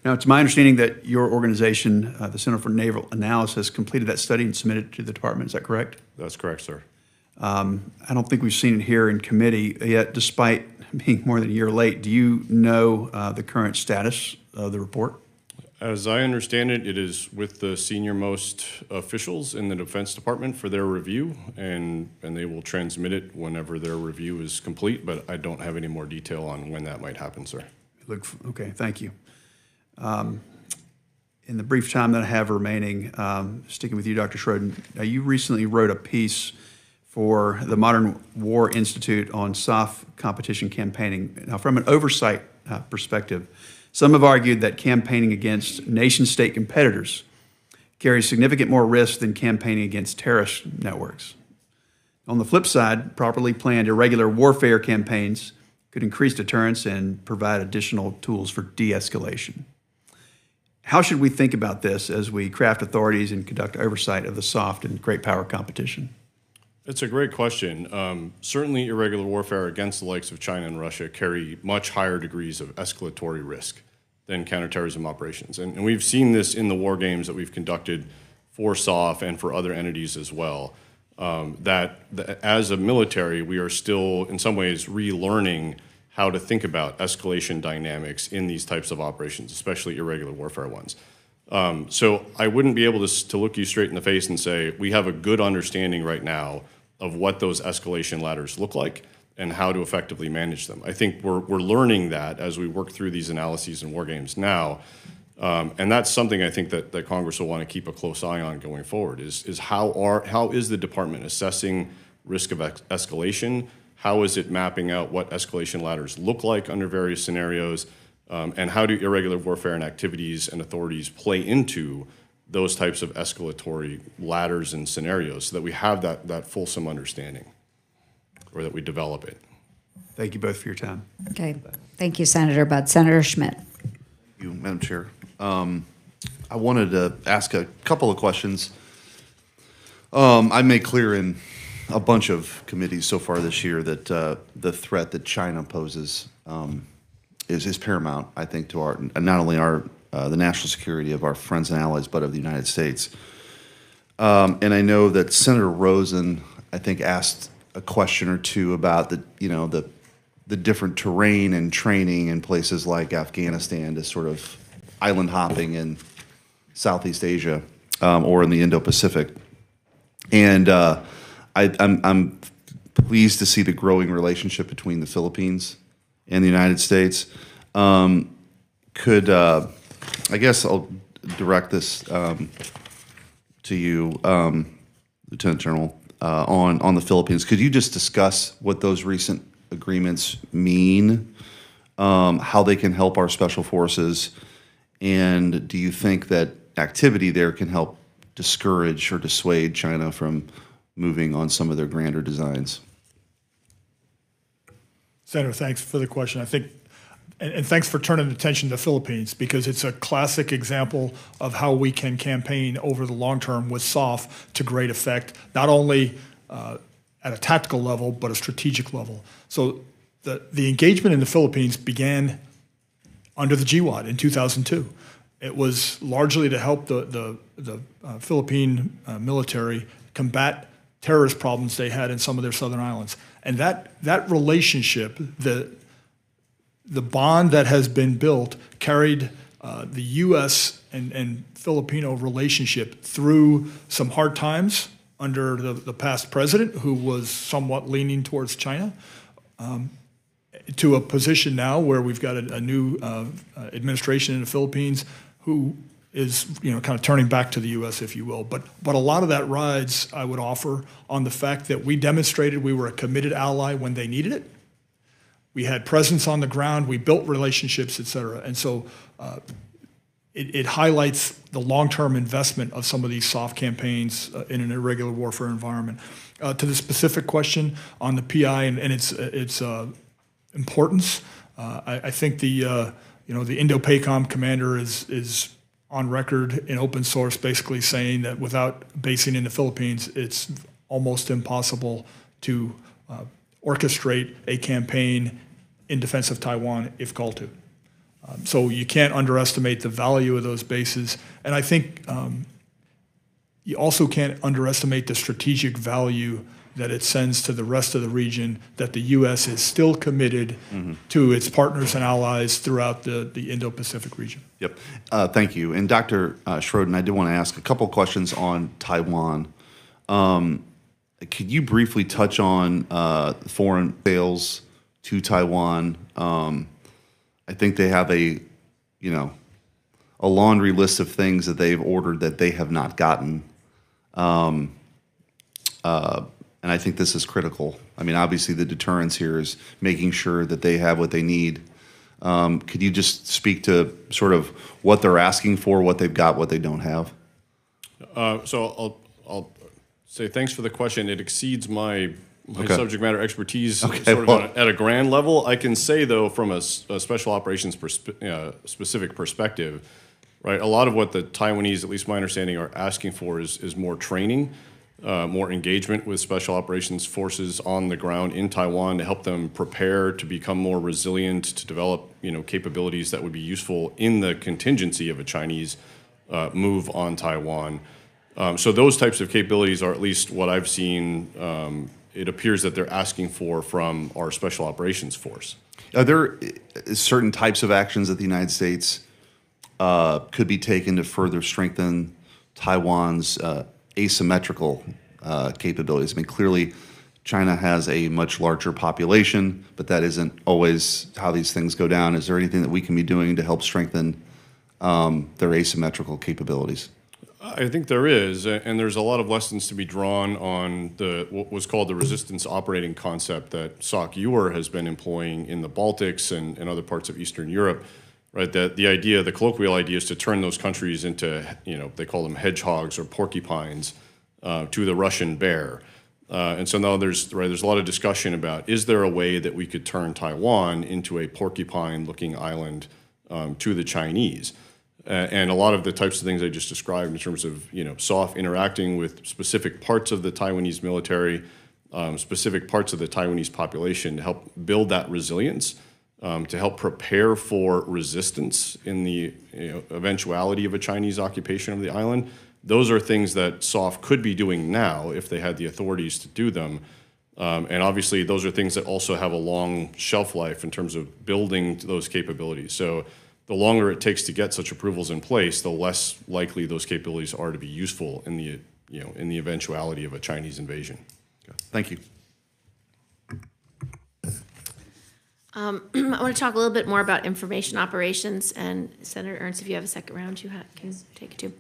Now, it's my understanding that your organization, the Center for Naval Analysis, completed that study and submitted it to the department. Is that correct? That's correct, sir. I don't think we've seen it here in committee yet, despite being more than a year late. Do you know the current status of the report? As I understand it, it is with the senior-most officials in the Defense Department for their review, and they will transmit it whenever their review is complete, but I don't have any more detail on when that might happen, sir. Okay, thank you. In the brief time that I have remaining, sticking with you, Dr. Schroeden, you recently wrote a piece for the Modern War Institute on SOF competition campaigning. Now, from an oversight perspective, some have argued that campaigning against nation-state competitors carries significant more risk than campaigning against terrorist networks. On the flip side, properly planned irregular warfare campaigns could increase deterrence and provide additional tools for de-escalation. How should we think about this as we craft authorities and conduct oversight of the soft and great power competition? It's a great question. Certainly irregular warfare against the likes of China and Russia carry much higher degrees of escalatory risk than counterterrorism operations. And we've seen this in the war games that we've conducted for SOF and for other entities as well, that as a military, we are still in some ways relearning how to think about escalation dynamics in these types of operations, especially irregular warfare ones. So I wouldn't be able to look you straight in the face and say, we have a good understanding right now of what those escalation ladders look like and how to effectively manage them. I think we're learning that as we work through these analyses and war games now. And that's something I think that Congress will want to keep a close eye on going forward, is how is the department assessing risk of escalation? How is it mapping out what escalation ladders look like under various scenarios? And how do irregular warfare and activities and authorities play into those types of escalatory ladders and scenarios so that we have that fulsome understanding, or that we develop it? Thank you both for your time. Okay. Thank you, Senator Budd. Senator Schmidt. Thank you, Madam Chair. I wanted to ask a couple of questions. I made clear in a bunch of committees so far this year that the threat that China poses is paramount, I think, to not only the national security of our friends and allies, but of the United States. And I know that Senator Rosen, I think, asked a question or two about the different terrain and training in places like Afghanistan to sort of island hopping in Southeast Asia or in the Indo-Pacific. And I'm pleased to see the growing relationship between the Philippines and the United States. I guess I'll direct this to you, Lieutenant General, on the Philippines. Could you just discuss what those recent agreements mean, how they can help our special forces, and do you think that activity there can help discourage or dissuade China from moving on some of their grander designs? Senator, thanks for the question. I think, and thanks for turning attention to the Philippines, because it's a classic example of how we can campaign over the long term with SOF to great effect, not only at a tactical level, but a strategic level. So the engagement in the Philippines began under the GWOT in 2002. It was largely to help the Philippine military combat terrorist problems they had in some of their southern islands. And that relationship, the bond that has been built, carried the U.S. and Filipino relationship through some hard times under the past president, who was somewhat leaning towards China, to a position now where we've got a new administration in the Philippines who is kind of turning back to the U.S., if you will. But a lot of that rides, I would offer, on the fact that we demonstrated we were a committed ally when they needed it. We had presence on the ground. We built relationships, et cetera. And so it highlights the long-term investment of some of these soft campaigns in an irregular warfare environment. To the specific question on the PI and its importance, I think the Indo-PACOM commander is on record in open source basically saying that without basing in the Philippines, it's almost impossible to orchestrate a campaign in defense of Taiwan if called to. So you can't underestimate the value of those bases. And I think you also can't underestimate the strategic value that it sends to the rest of the region, that the U.S. is still committed to its partners and allies throughout the Indo-Pacific region. Yep. Thank you. And Dr. Schroeden, I did want to ask a couple questions on Taiwan. Could you briefly touch on foreign sales to Taiwan? I think they have a laundry list of things that they've ordered that they have not gotten. And I think this is critical. I mean, obviously the deterrence here is making sure that they have what they need. Could you just speak to sort of what they're asking for, what they've got, what they don't have? So I'll say thanks for the question. It exceeds my subject matter expertise sort of at a grand level. I can say, though, from a special operations specific perspective, right, a lot of what the Taiwanese, at least my understanding, are asking for is more training, more engagement with special operations forces on the ground in Taiwan to help them prepare to become more resilient, to develop capabilities that would be useful in the contingency of a Chinese move on Taiwan. So those types of capabilities are at least what I've seen. It appears that they're asking for from our special operations force. Are there certain types of actions that the United States could be taken to further strengthen Taiwan's asymmetrical capabilities? I mean, clearly China has a much larger population, but that isn't always how these things go down. Is there anything that we can be doing to help strengthen their asymmetrical capabilities? I think there is, and there's a lot of lessons to be drawn on what was called the resistance operating concept that SOC-UR has been employing in the Baltics and other parts of Eastern Europe, right? That the colloquial idea is to turn those countries into, they call them hedgehogs or porcupines to the Russian bear. And so now there's a lot of discussion about, is there a way that we could turn Taiwan into a porcupine-looking island to the Chinese? And a lot of the types of things I just described in terms of, SOF interacting with specific parts of the Taiwanese military, specific parts of the Taiwanese population to help build that resilience, to help prepare for resistance in the eventuality of a Chinese occupation of the island. those are things that SOF could be doing now if they had the authorities to do them. And obviously, those are things that also have a long shelf life in terms of building those capabilities. So the longer it takes to get such approvals in place, the less likely those capabilities are to be useful in the, in the eventuality of a Chinese invasion. Okay. Thank you. I want to talk a little bit more about information operations, and Senator Ernst, if you have a second round, you can take it too.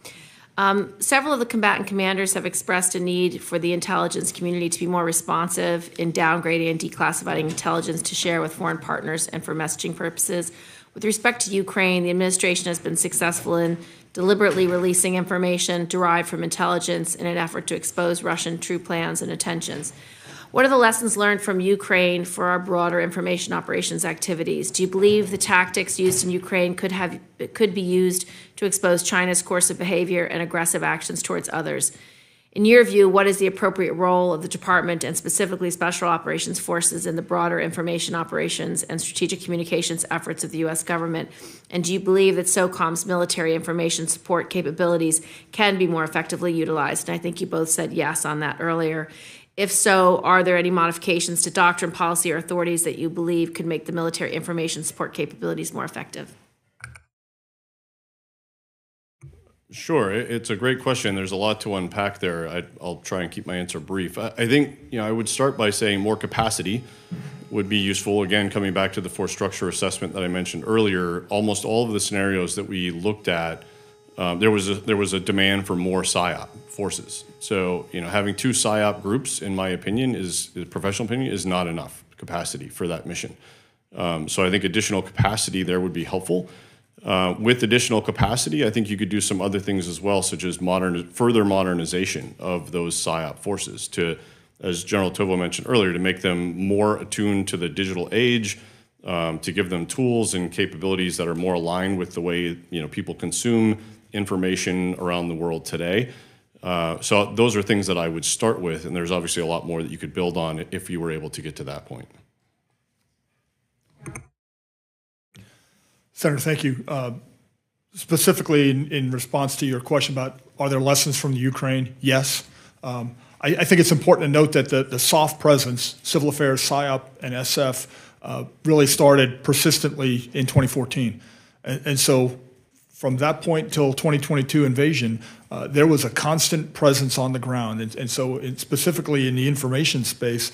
Several of the combatant commanders have expressed a need for the intelligence community to be more responsive in downgrading and declassifying intelligence to share with foreign partners and for messaging purposes. With respect to Ukraine, the administration has been successful in deliberately releasing information derived from intelligence in an effort to expose Russian true plans and intentions. What are the lessons learned from Ukraine for our broader information operations activities? Do you believe the tactics used in Ukraine could be used to expose China's course of behavior and aggressive actions towards others? In your view, what is the appropriate role of the department and specifically Special Operations Forces in the broader information operations and strategic communications efforts of the U.S. government? And do you believe that SOCOM's military information support capabilities can be more effectively utilized? And I think you both said yes on that earlier. If so, are there any modifications to doctrine, policy, or authorities that you believe could make the military information support capabilities more effective? Sure, it's a great question. There's a lot to unpack there. I'll try and keep my answer brief. I think I would start by saying more capacity would be useful. Again, coming back to the force structure assessment that I mentioned earlier, almost all of the scenarios that we looked at, there was a demand for more PSYOP forces. So having two PSYOP groups, in my opinion, professional opinion, is not enough capacity for that mission. So I think additional capacity there would be helpful. With additional capacity, I think you could do some other things as well, such as further modernization of those PSYOP forces to, as General Tovo mentioned earlier, to make them more attuned to the digital age, to give them tools and capabilities that are more aligned with the way people consume information around the world today. So those are things that I would start with, and there's obviously a lot more that you could build on if you were able to get to that point. Senator, thank you. Specifically in response to your question about are there lessons from the Ukraine? Yes. I think it's important to note that the soft presence, civil affairs, PSYOP, and SF, really started persistently in 2014. And so from that point till 2022 invasion, there was a constant presence on the ground. And so specifically in the information space,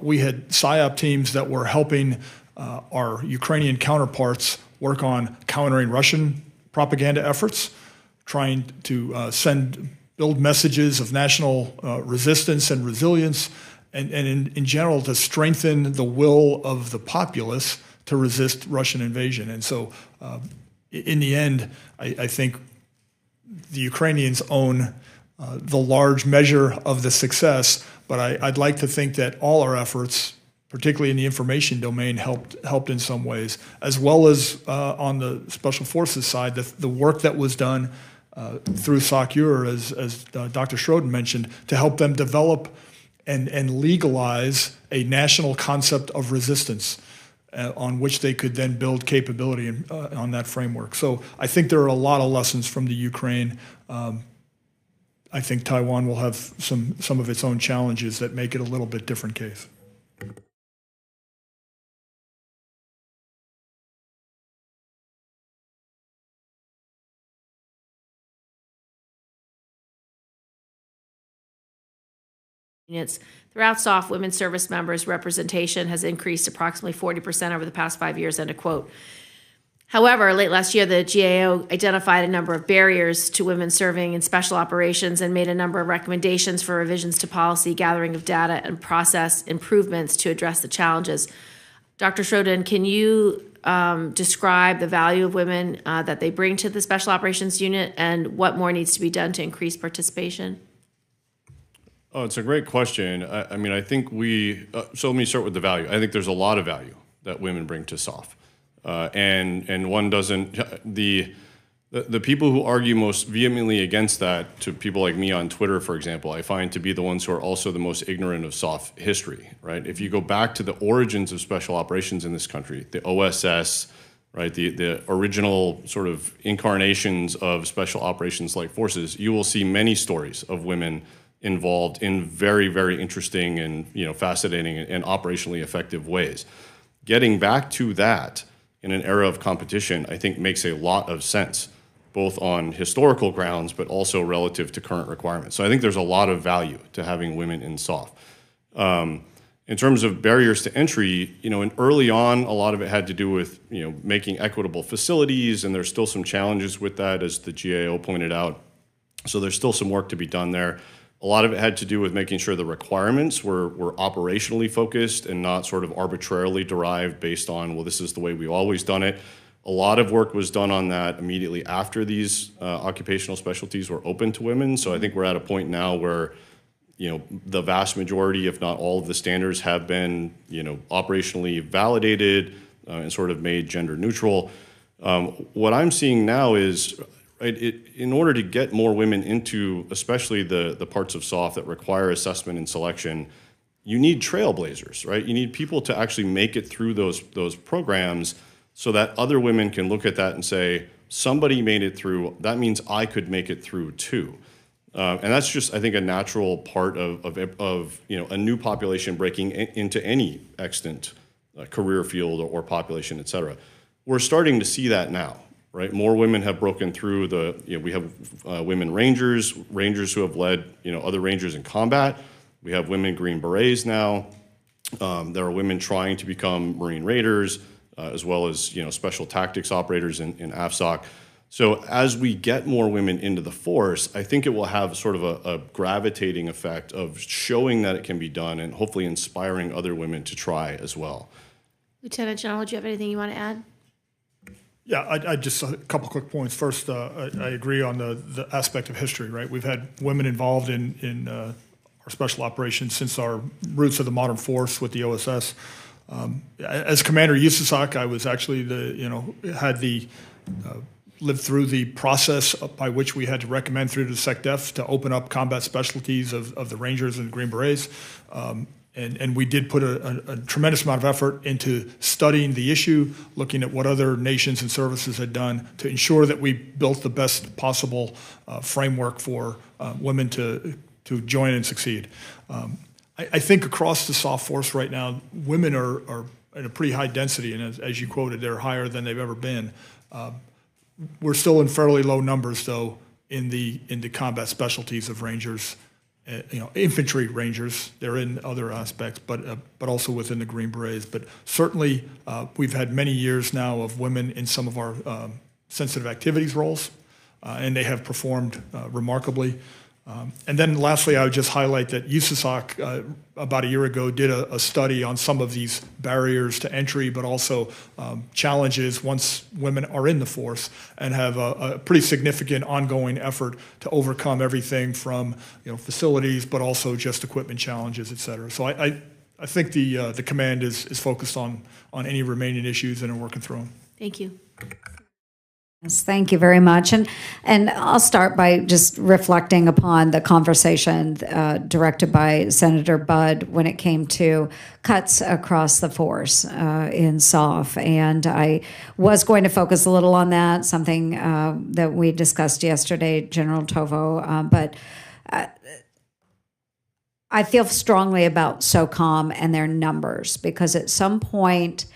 we had PSYOP teams that were helping our Ukrainian counterparts work on countering Russian propaganda efforts, trying to build messages of national resistance and resilience, and in general to strengthen the will of the populace to resist Russian invasion. And so in the end, I think the Ukrainians own the large measure of the success, but I'd like to think that all our efforts, particularly in the information domain, helped in some ways, as well as on the Special Forces side, the work that was done through SOCUR, as Dr. Schroeden mentioned, to help them develop and legalize a national concept of resistance on which they could then build capability on that framework. So I think there are a lot of lessons from the Ukraine. I think Taiwan will have some of its own challenges that make it a little bit different case. Units. Throughout SOF, women service members' representation has increased approximately 40% over the past 5 years, end of quote. However, late last year, the GAO identified a number of barriers to women serving in special operations and made a number of recommendations for revisions to policy, gathering of data, and process improvements to address the challenges. Dr. Schroeden, can you describe the value of women that they bring to the Special Operations Unit and what more needs to be done to increase participation? Oh, it's a great question. I think so let me start with the value. I think there's a lot of value that women bring to SOF. And one doesn't, the people who argue most vehemently against that, to people like me on Twitter, for example, I find to be the ones who are also the most ignorant of SOF history, right? If you go back to the origins of special operations in this country, the OSS, right? The original sort of incarnations of special operations like forces, you will see many stories of women involved in very, very interesting and fascinating and operationally effective ways. Getting back to that in an era of competition, I think makes a lot of sense, both on historical grounds, but also relative to current requirements. So I think there's a lot of value to having women in SOF. In terms of barriers to entry, and early on, a lot of it had to do with, making equitable facilities, and there's still some challenges with that, as the GAO pointed out. So there's still some work to be done there. A lot of it had to do with making sure the requirements were operationally focused and not sort of arbitrarily derived based on, well, this is the way we've always done it. A lot of work was done on that immediately after these occupational specialties were open to women. So I think we're at a point now where, the vast majority, if not all of the standards have been, operationally validated and sort of made gender neutral. What I'm seeing now is, right, in order to get more women into, especially the parts of SOF that require assessment and selection, you need trailblazers, right? You need people to actually make it through those programs so that other women can look at that and say, somebody made it through, that means I could make it through too. And that's just, I think, a natural part of a new population breaking into any extant career field or population, et cetera. We're starting to see that now, right? More women have broken through we have women rangers who have led, other rangers in combat. We have women Green Berets now. There are women trying to become Marine Raiders, as well as, special tactics operators in AFSOC. So as we get more women into the force, I think it will have sort of a gravitating effect of showing that it can be done and hopefully inspiring other women to try as well. Lieutenant General, do you have anything you want to add? Yeah, I just a couple quick points. First, I agree on the aspect of history, right? We've had women involved in our special operations since our roots of the modern force with the OSS. As Commander USASOC, I was actually lived through the process by which we had to recommend through the SecDef to open up combat specialties of the Rangers and Green Berets. And we did put a tremendous amount of effort into studying the issue, looking at what other nations and services had done to ensure that we built the best possible framework for women to join and succeed. I think across the SOF force right now, women are at a pretty high density, and as you quoted, they're higher than they've ever been. We're still in fairly low numbers, though, in the combat specialties of Rangers. Infantry Rangers. They're in other aspects, but also within the Green Berets. But certainly, we've had many years now of women in some of our sensitive activities roles, and they have performed remarkably. And then lastly, I would just highlight that USASOC about a year ago did a study on some of these barriers to entry, but also challenges once women are in the force, and have a pretty significant ongoing effort to overcome everything from facilities, but also just equipment challenges, et cetera. So I think the command is focused on any remaining issues and are working through them. Thank you. Yes, thank you very much. And I'll start by just reflecting upon the conversation directed by Senator Budd when it came to cuts across the force in SOF. And I was going to focus a little on that, something that we discussed yesterday, General Tovo. But I feel strongly about SOCOM and their numbers, because at some point,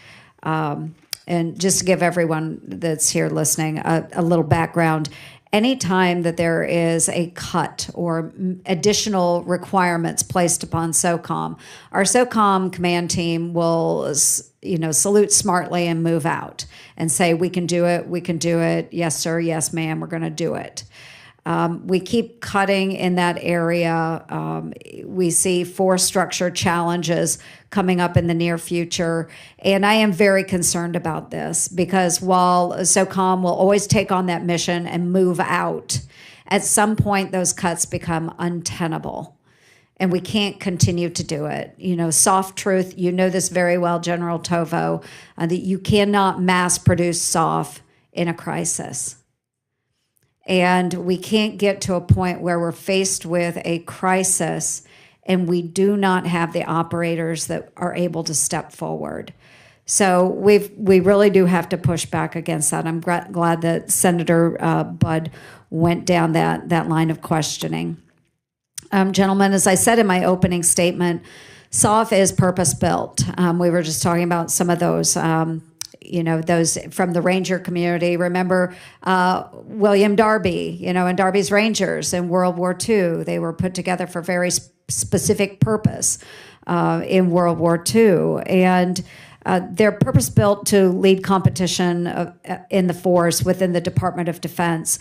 and just to give everyone that's here listening a little background, anytime that there is a cut or additional requirements placed upon SOCOM, our SOCOM command team will, salute smartly and move out and say, we can do it, yes, sir, yes, ma'am, we're going to do it. We keep cutting in that area. We see force structure challenges coming up in the near future. And I am very concerned about this, because while SOCOM will always take on that mission and move out, at some point those cuts become untenable. And we can't continue to do it. Soft truth, this very well, General Tovo, that you cannot mass produce SOF in a crisis. And we can't get to a point where we're faced with a crisis and we do not have the operators that are able to step forward. So we really do have to push back against that. I'm glad that Senator Budd went down that line of questioning. Gentlemen, as I said in my opening statement, SOF is purpose-built. We were just talking about some of those, those from the Ranger community. Remember William Darby, and Darby's Rangers in World War II. They were put together for very specific purpose in World War II. And they're purpose-built to lead competition in the force within the Department of Defense.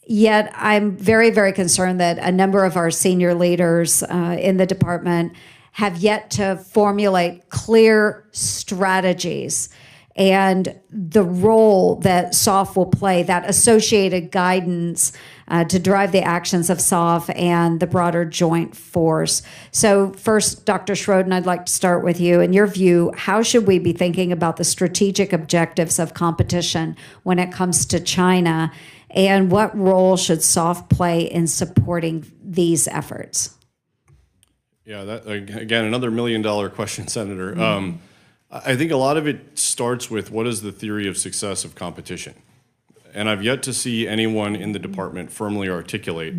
Yet I'm very, very concerned that a number of our senior leaders in the department have yet to formulate clear strategies and the role that SOF will play, that associated guidance to drive the actions of SOF and the broader joint force. So first, Dr. Schroeden, I'd like to start with you. In your view, how should we be thinking about the strategic objectives of competition when it comes to China? And what role should SOF play in supporting these efforts? Yeah, that again, another $1 million question, Senator. I think a lot of it starts with what is the theory of success of competition? And I've yet to see anyone in the department firmly articulate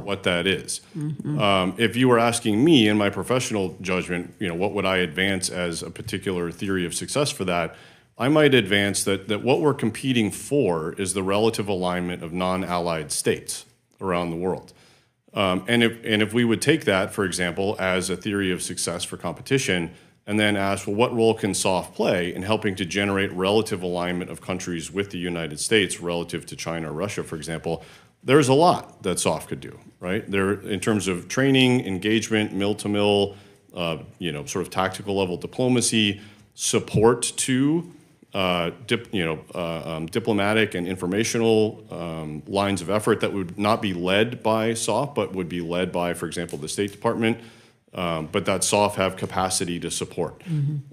what that is. If you were asking me in my professional judgment, what would I advance as a particular theory of success for that? I might advance that what we're competing for is the relative alignment of non-allied states around the world. And if we would take that, for example, as a theory of success for competition, and then ask, well, what role can SOF play in helping to generate relative alignment of countries with the United States relative to China or Russia, for example, there's a lot that SOF could do, right? There, in terms of training, engagement, mill-to-mill, sort of tactical level diplomacy, support to diplomatic and informational lines of effort that would not be led by SOF, but would be led by, for example, the State Department, but that SOF have capacity to support.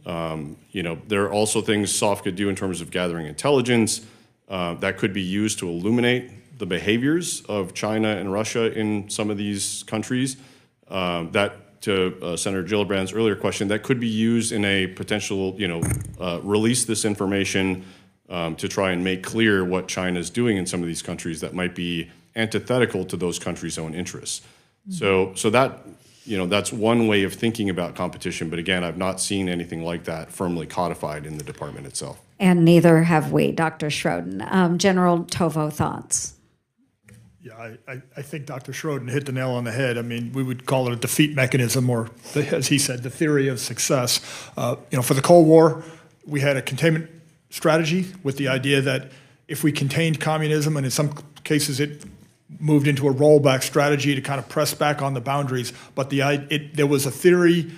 There are also things SOF could do in terms of gathering intelligence that could be used to illuminate the behaviors of China and Russia in some of these countries. To Senator Gillibrand's earlier question, that could be used in a potential, release this information to try and make clear what China is doing in some of these countries that might be antithetical to those countries' own interests. So that, that's one way of thinking about competition. But again, I've not seen anything like that firmly codified in the department itself. And neither have we, Dr. Schroeden. General Tovo, thoughts? Yeah, I think Dr. Schroeden hit the nail on the head. I mean, we would call it a defeat mechanism, or as he said, the theory of success. For the Cold War, we had a containment strategy with the idea that if we contained communism, and in some cases it moved into a rollback strategy to kind of press back on the boundaries, but there was a theory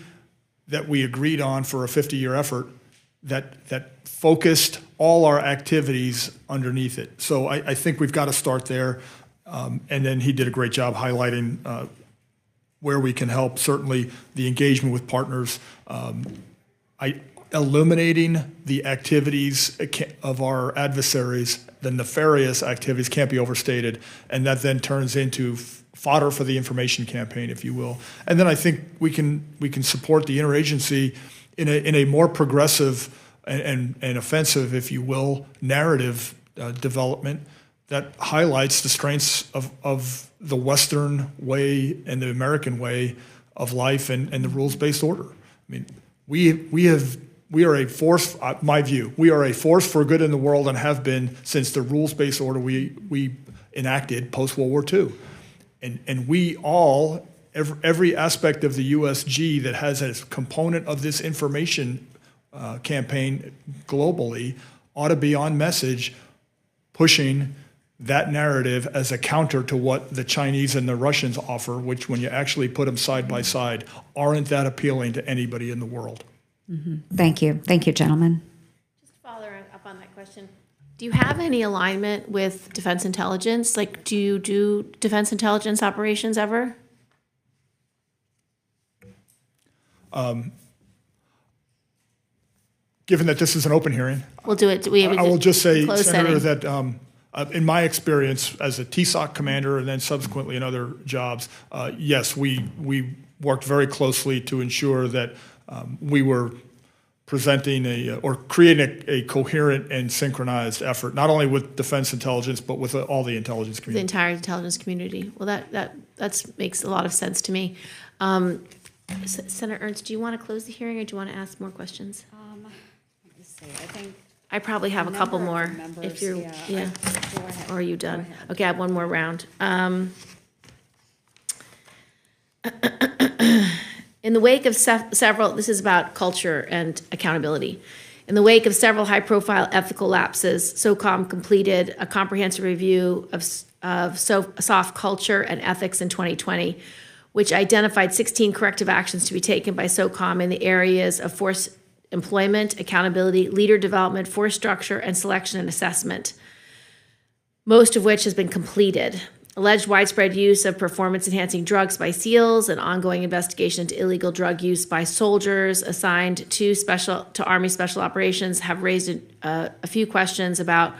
that we agreed on for a 50-year effort that focused all our activities underneath it. So I think we've got to start there. And then he did a great job highlighting where we can help, certainly the engagement with partners, illuminating the activities of our adversaries, the nefarious activities can't be overstated, and that then turns into fodder for the information campaign, if you will. And then I think we can support the interagency in a more progressive and offensive, if you will, narrative development that highlights the strengths of the Western way and the American way of life and the rules-based order. I mean, we are a force, my view, we are a force for good in the world and have been since the rules-based order we enacted post-World War II. And we all, every aspect of the USG that has a component of this information campaign globally ought to be on message pushing that narrative as a counter to what the Chinese and the Russians offer, which when you actually put them side by side, aren't that appealing to anybody in the world. Thank you. Thank you, gentlemen. Just to follow up on that question, do you have any alignment with defense intelligence? Like, do you do defense intelligence operations ever? Given that this is an open hearing, We'll do it. I will just say, closed Senator, setting. that in my experience as a TSOC commander and then subsequently in other jobs, yes, we worked very closely to ensure that we were presenting or creating a coherent and synchronized effort, not only with defense intelligence, but with all the intelligence The community. entire intelligence community. Well, that makes a lot of sense to me. Senator Ernst, do you want to close the hearing, or do you want to ask more questions? Let me see. I think I probably have a couple number more. of members, If you're, yeah. yeah. Go ahead. Or are you done? Okay, I have one more round. In the wake of several, this is about culture and accountability. In the wake of several high-profile ethical lapses, SOCOM completed a comprehensive review of soft culture and ethics in 2020, which identified 16 corrective actions to be taken by SOCOM in the areas of force employment, accountability, leader development, force structure, and selection and assessment, most of which has been completed. Alleged widespread use of performance-enhancing drugs by SEALs and ongoing investigation into illegal drug use by soldiers assigned to Army Special Operations have raised a few questions about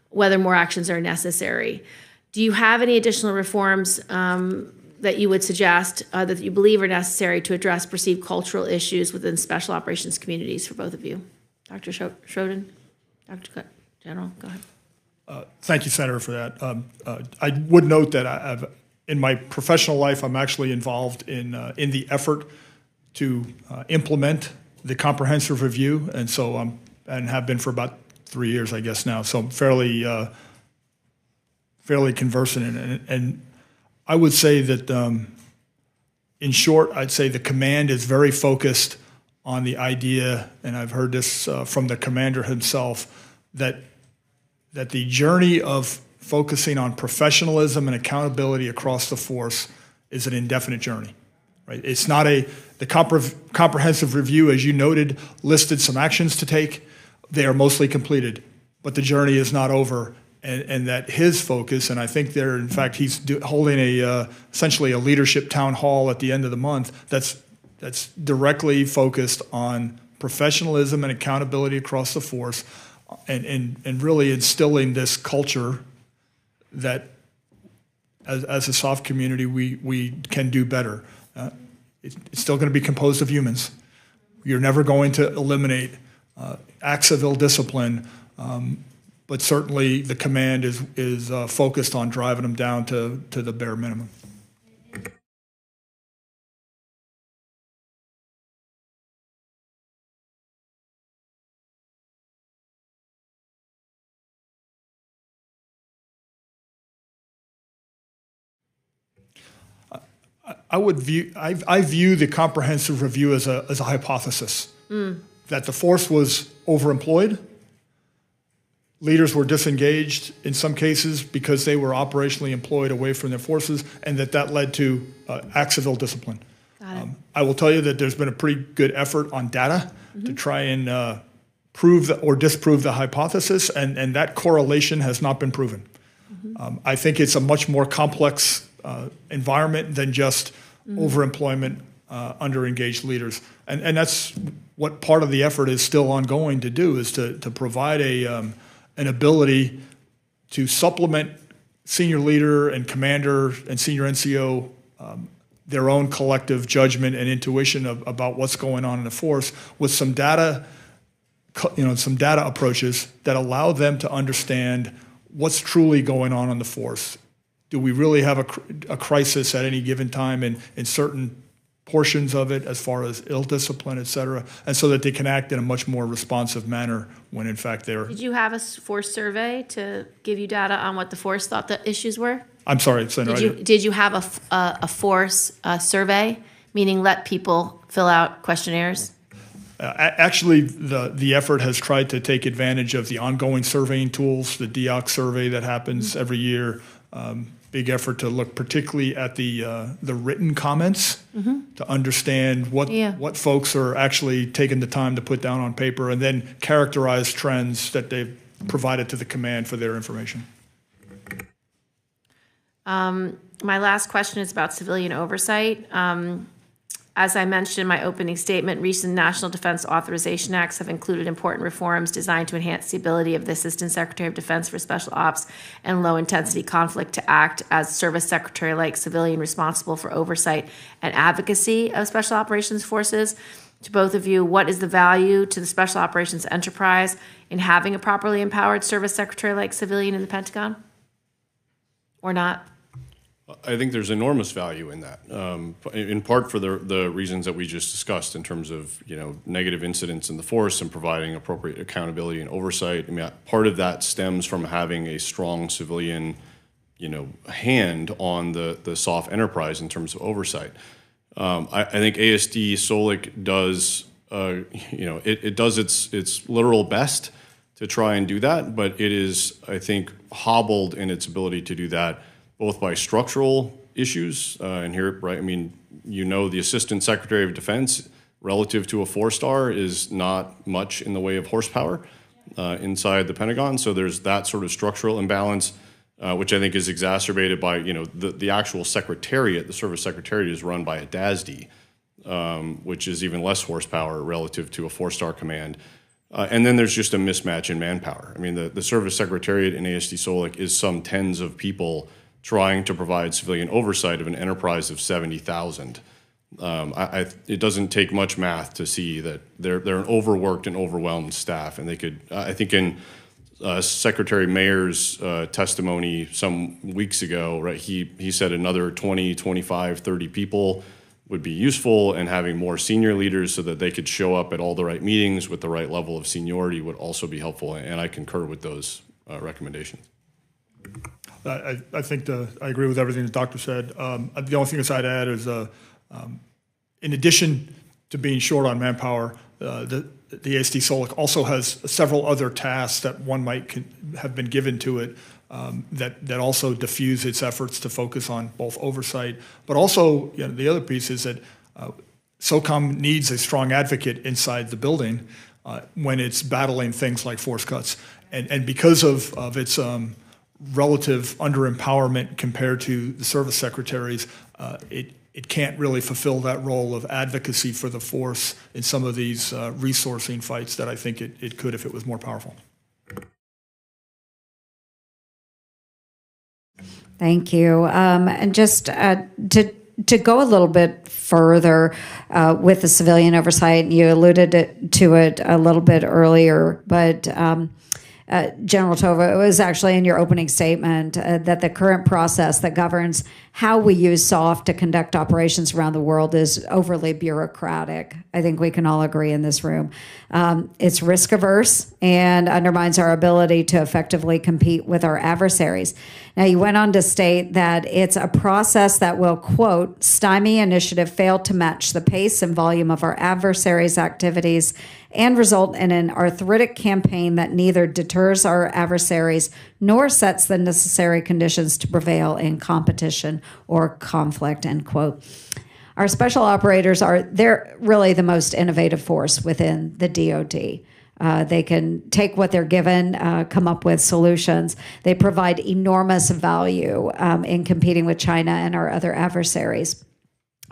whether more actions are necessary. Do you have any additional reforms that you would suggest that you believe are necessary to address perceived cultural issues within special operations communities for both of you? Dr. Schroeden? Dr. General, go ahead. Thank you, Senator, for that. I would note that in my professional life, I'm actually involved in the effort to implement the comprehensive review, and so and have been for about 3 years, I guess now. So I'm fairly conversant in it. And I would say that, in short, I'd say the command is very focused on the idea, and I've heard this from the commander himself, that the journey of focusing on professionalism and accountability across the force is an indefinite journey, right? It's not the comprehensive review, as you noted, listed some actions to take. They are mostly completed, but the journey is not over. And that his focus, and I think in fact, he's holding essentially a leadership town hall at the end of the month that's directly focused on professionalism and accountability across the force, and really instilling this culture that as a soft community we can do better. It's still going to be composed of humans. You're never going to eliminate acts of ill discipline, but certainly the command is focused on driving them down to the bare minimum. I view the comprehensive review as a hypothesis that the force was overemployed, leaders were disengaged in some cases because they were operationally employed away from their forces, and that led to acts of ill discipline. I will tell you that there's been a pretty good effort on data to try and prove or disprove the hypothesis, and that correlation has not been proven. I think it's a much more complex environment than just overemployment under engaged leaders. And that's what part of the effort is still ongoing to do, is to provide an ability to supplement senior leader and commander and senior NCO their own collective judgment and intuition about what's going on in the force with some data, some data approaches that allow them to understand what's truly going on in the force. Do we really have a crisis at any given time in certain portions of it as far as ill discipline, et cetera, and so that they can act in a much more responsive manner when in fact they're... Did you have a force survey to give you data on what the force thought the issues were? I'm sorry, Senator. Did you have a force survey, meaning let people fill out questionnaires? Actually, the effort has tried to take advantage of the ongoing surveying tools, the DEOC survey that happens every year. Big effort to look particularly at the written comments to understand what folks are actually taking the time to put down on paper, and then characterize trends that they've provided to the command for their information. My last question is about civilian oversight. As I mentioned in my opening statement, recent National Defense Authorization Acts have included important reforms designed to enhance the ability of the Assistant Secretary of Defense for Special Ops and Low-Intensity Conflict to act as service secretary-like civilian responsible for oversight and advocacy of Special Operations Forces. to both of you, what is the value to the special operations enterprise in having a properly empowered service secretary like civilian in the Pentagon? Or not? I think there's enormous value in that, in part for the reasons that we just discussed in terms of negative incidents in the force and providing appropriate accountability and oversight. I mean, part of that stems from having a strong civilian, hand on the SOF enterprise in terms of oversight. I think ASD SOLIC does, it does its literal best to try and do that, but it is, I think, hobbled in its ability to do that both by structural issues, and here, right, I mean, the Assistant Secretary of Defense relative to a 4-star is not much in the way of horsepower inside the Pentagon, so there's that sort of structural imbalance, which I think is exacerbated by, the actual secretariat, the service secretariat is run by a DASD, which is even less horsepower relative to a 4-star command. And then there's just a mismatch in manpower. I mean, the service secretariat in ASD SOLIC is some tens of people trying to provide civilian oversight of an enterprise of 70,000. It doesn't take much math to see that they're an overworked and overwhelmed staff, and they could, I think in Secretary Mayer's testimony some weeks ago, right, he said another 20, 25, 30 people would be useful, and having more senior leaders so that they could show up at all the right meetings with the right level of seniority would also be helpful, and I concur with those recommendations. I think I agree with everything the doctor said. The only thing I'd add is, in addition to being short on manpower, the ASD SOLIC also has several other tasks that one might have been given to it that also diffuse its efforts to focus on both oversight, but also the other piece is that SOCOM needs a strong advocate inside the building when it's battling things like force cuts, and because of its relative under-empowerment compared to the service secretaries, it can't really fulfill that role of advocacy for the force in some of these resourcing fights that I think it could if it was more powerful. Thank you. And just to go a little bit further with the civilian oversight, you alluded to it a little bit earlier, but General Tovo, it was actually in your opening statement that the current process that governs how we use SOF to conduct operations around the world is overly bureaucratic. I think we can all agree in this room. It's risk averse and undermines our ability to effectively compete with our adversaries. Now, you went on to state that it's a process that will, quote, stymie initiative, fail to match the pace and volume of our adversaries' activities, and result in an arthritic campaign that neither deters our adversaries nor sets the necessary conditions to prevail in competition or conflict, end quote. Our special operators they're really the most innovative force within the DoD. They can take what they're given, come up with solutions. They provide enormous value in competing with China and our other adversaries.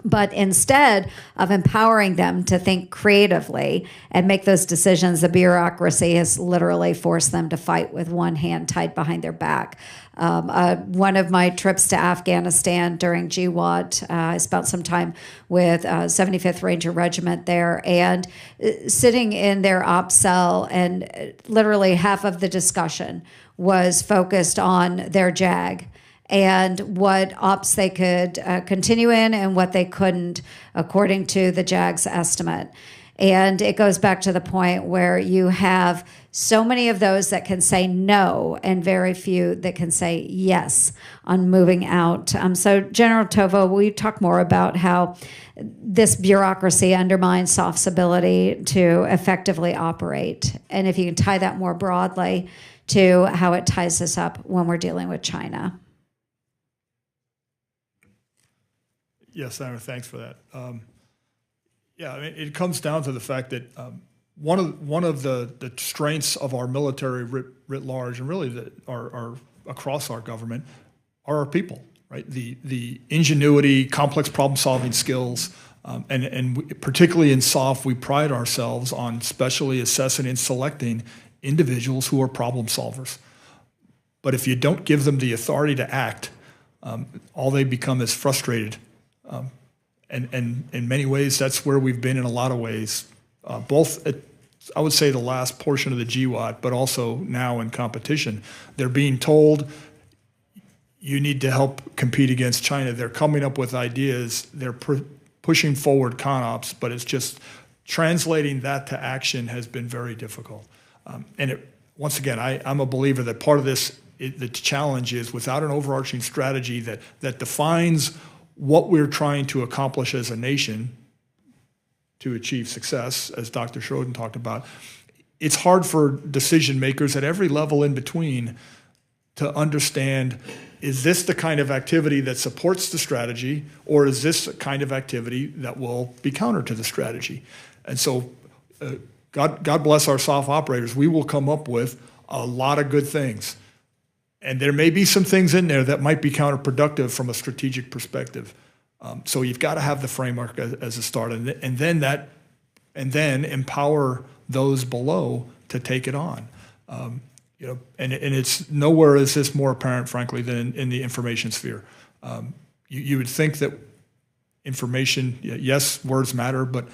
But instead of empowering them to think creatively and make those decisions, the bureaucracy has literally forced them to fight with one hand tied behind their back. One of my trips to Afghanistan during GWOT, I spent some time with 75th Ranger Regiment there, and sitting in their ops cell, and literally half of the discussion was focused on their JAG and what ops they could continue in and what they couldn't, according to the JAG's estimate. And it goes back to the point where you have so many of those that can say no and very few that can say yes on moving out. So General Tovo, will you talk more about how this bureaucracy undermines SOF's ability to effectively operate? And if you can tie that more broadly to how it ties us up when we're dealing with China. Yes, Senator, thanks for that. Yeah, I mean, it comes down to the fact that one of the strengths of our military writ large, and really our across our government, are our people, right? The ingenuity, complex problem-solving skills, and particularly in SOF, we pride ourselves on specially assessing and selecting individuals who are problem solvers. But if you don't give them the authority to act, all they become is frustrated And in many ways, that's where we've been in a lot of ways, both at, I would say, the last portion of the GWAT, but also now in competition. They're being told, you need to help compete against China. They're coming up with ideas. They're pushing forward CONOPS, but it's just translating that to action has been very difficult. Once again, I'm a believer that part of this, the challenge is without an overarching strategy that defines what we're trying to accomplish as a nation to achieve success, as Dr. Schroeden talked about, it's hard for decision makers at every level in between to understand, is this the kind of activity that supports the strategy, or is this a kind of activity that will be counter to the strategy? And so God bless our SOF operators, we will come up with a lot of good things. And there may be some things in there that might be counterproductive from a strategic perspective. So you've got to have the framework as a start, and then empower those below to take it on. And it's nowhere is this more apparent, frankly, than in the information sphere. You would think that information, yes, words matter, but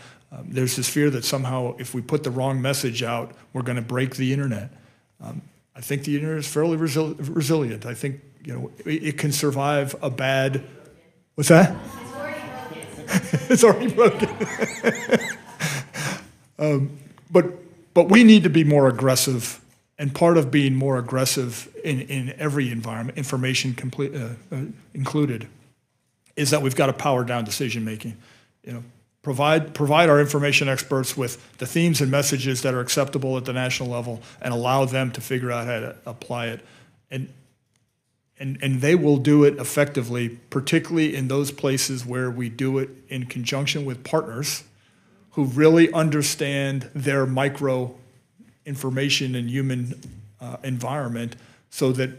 there's this fear that somehow if we put the wrong message out, we're going to break the internet. I think the internet is fairly resilient. I think it can survive a bad. What's that? It's already broken. But we need to be more aggressive, and part of being more aggressive in every environment, information included, is that we've got to power down decision making. Provide our information experts with the themes and messages that are acceptable at the national level, and allow them to figure out how to apply it. And they will do it effectively, particularly in those places where we do it in conjunction with partners who really understand their micro information and human environment, so that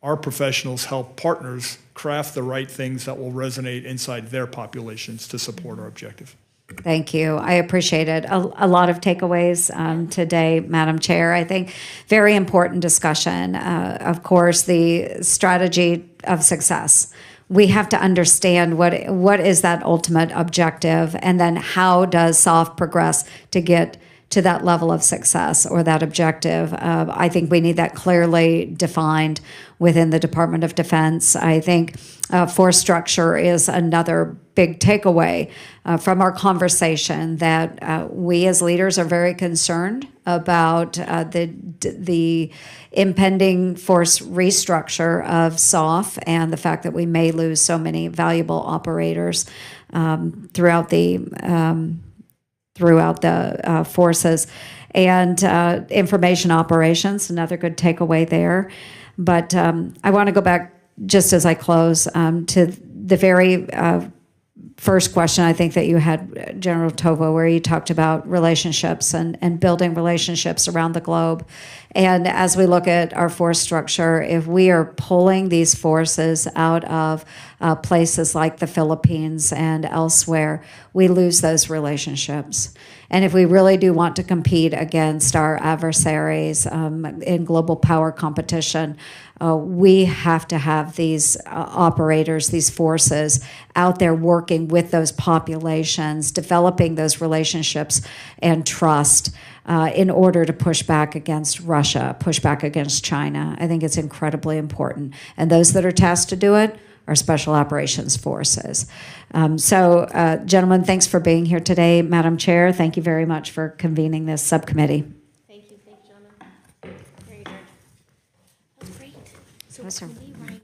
our professionals help partners craft the right things that will resonate inside their populations to support our objective. Thank you. I appreciate it. A lot of takeaways today, Madam Chair. I think very important discussion. Of course, the strategy of success. We have to understand what is that ultimate objective, and then how does SOF progress to get to that level of success or that objective. I think we need that clearly defined within the Department of Defense. I think force structure is another big takeaway from our conversation, that we as leaders are very concerned about the impending force restructure of SOF, and the fact that we may lose so many valuable operators throughout the forces. And information operations, another good takeaway there. But I want to go back, just as I close, to the very first question I think that you had, General Tovo, where you talked about relationships and building relationships around the globe. And as we look at our force structure, if we are pulling these forces out of places like the Philippines and elsewhere, we lose those relationships. And if we really do want to compete against our adversaries in global power competition, we have to have these operators, these forces out there working with those populations, developing those relationships and trust in order to push back against Russia, push back against China. I think it's incredibly important. And those that are tasked to do it are Special Operations Forces. Gentlemen, thanks for being here today. Madam Chair, thank you very much for convening this subcommittee. Thank you, gentlemen. Very good. That's great. So Yes, sir. can we rank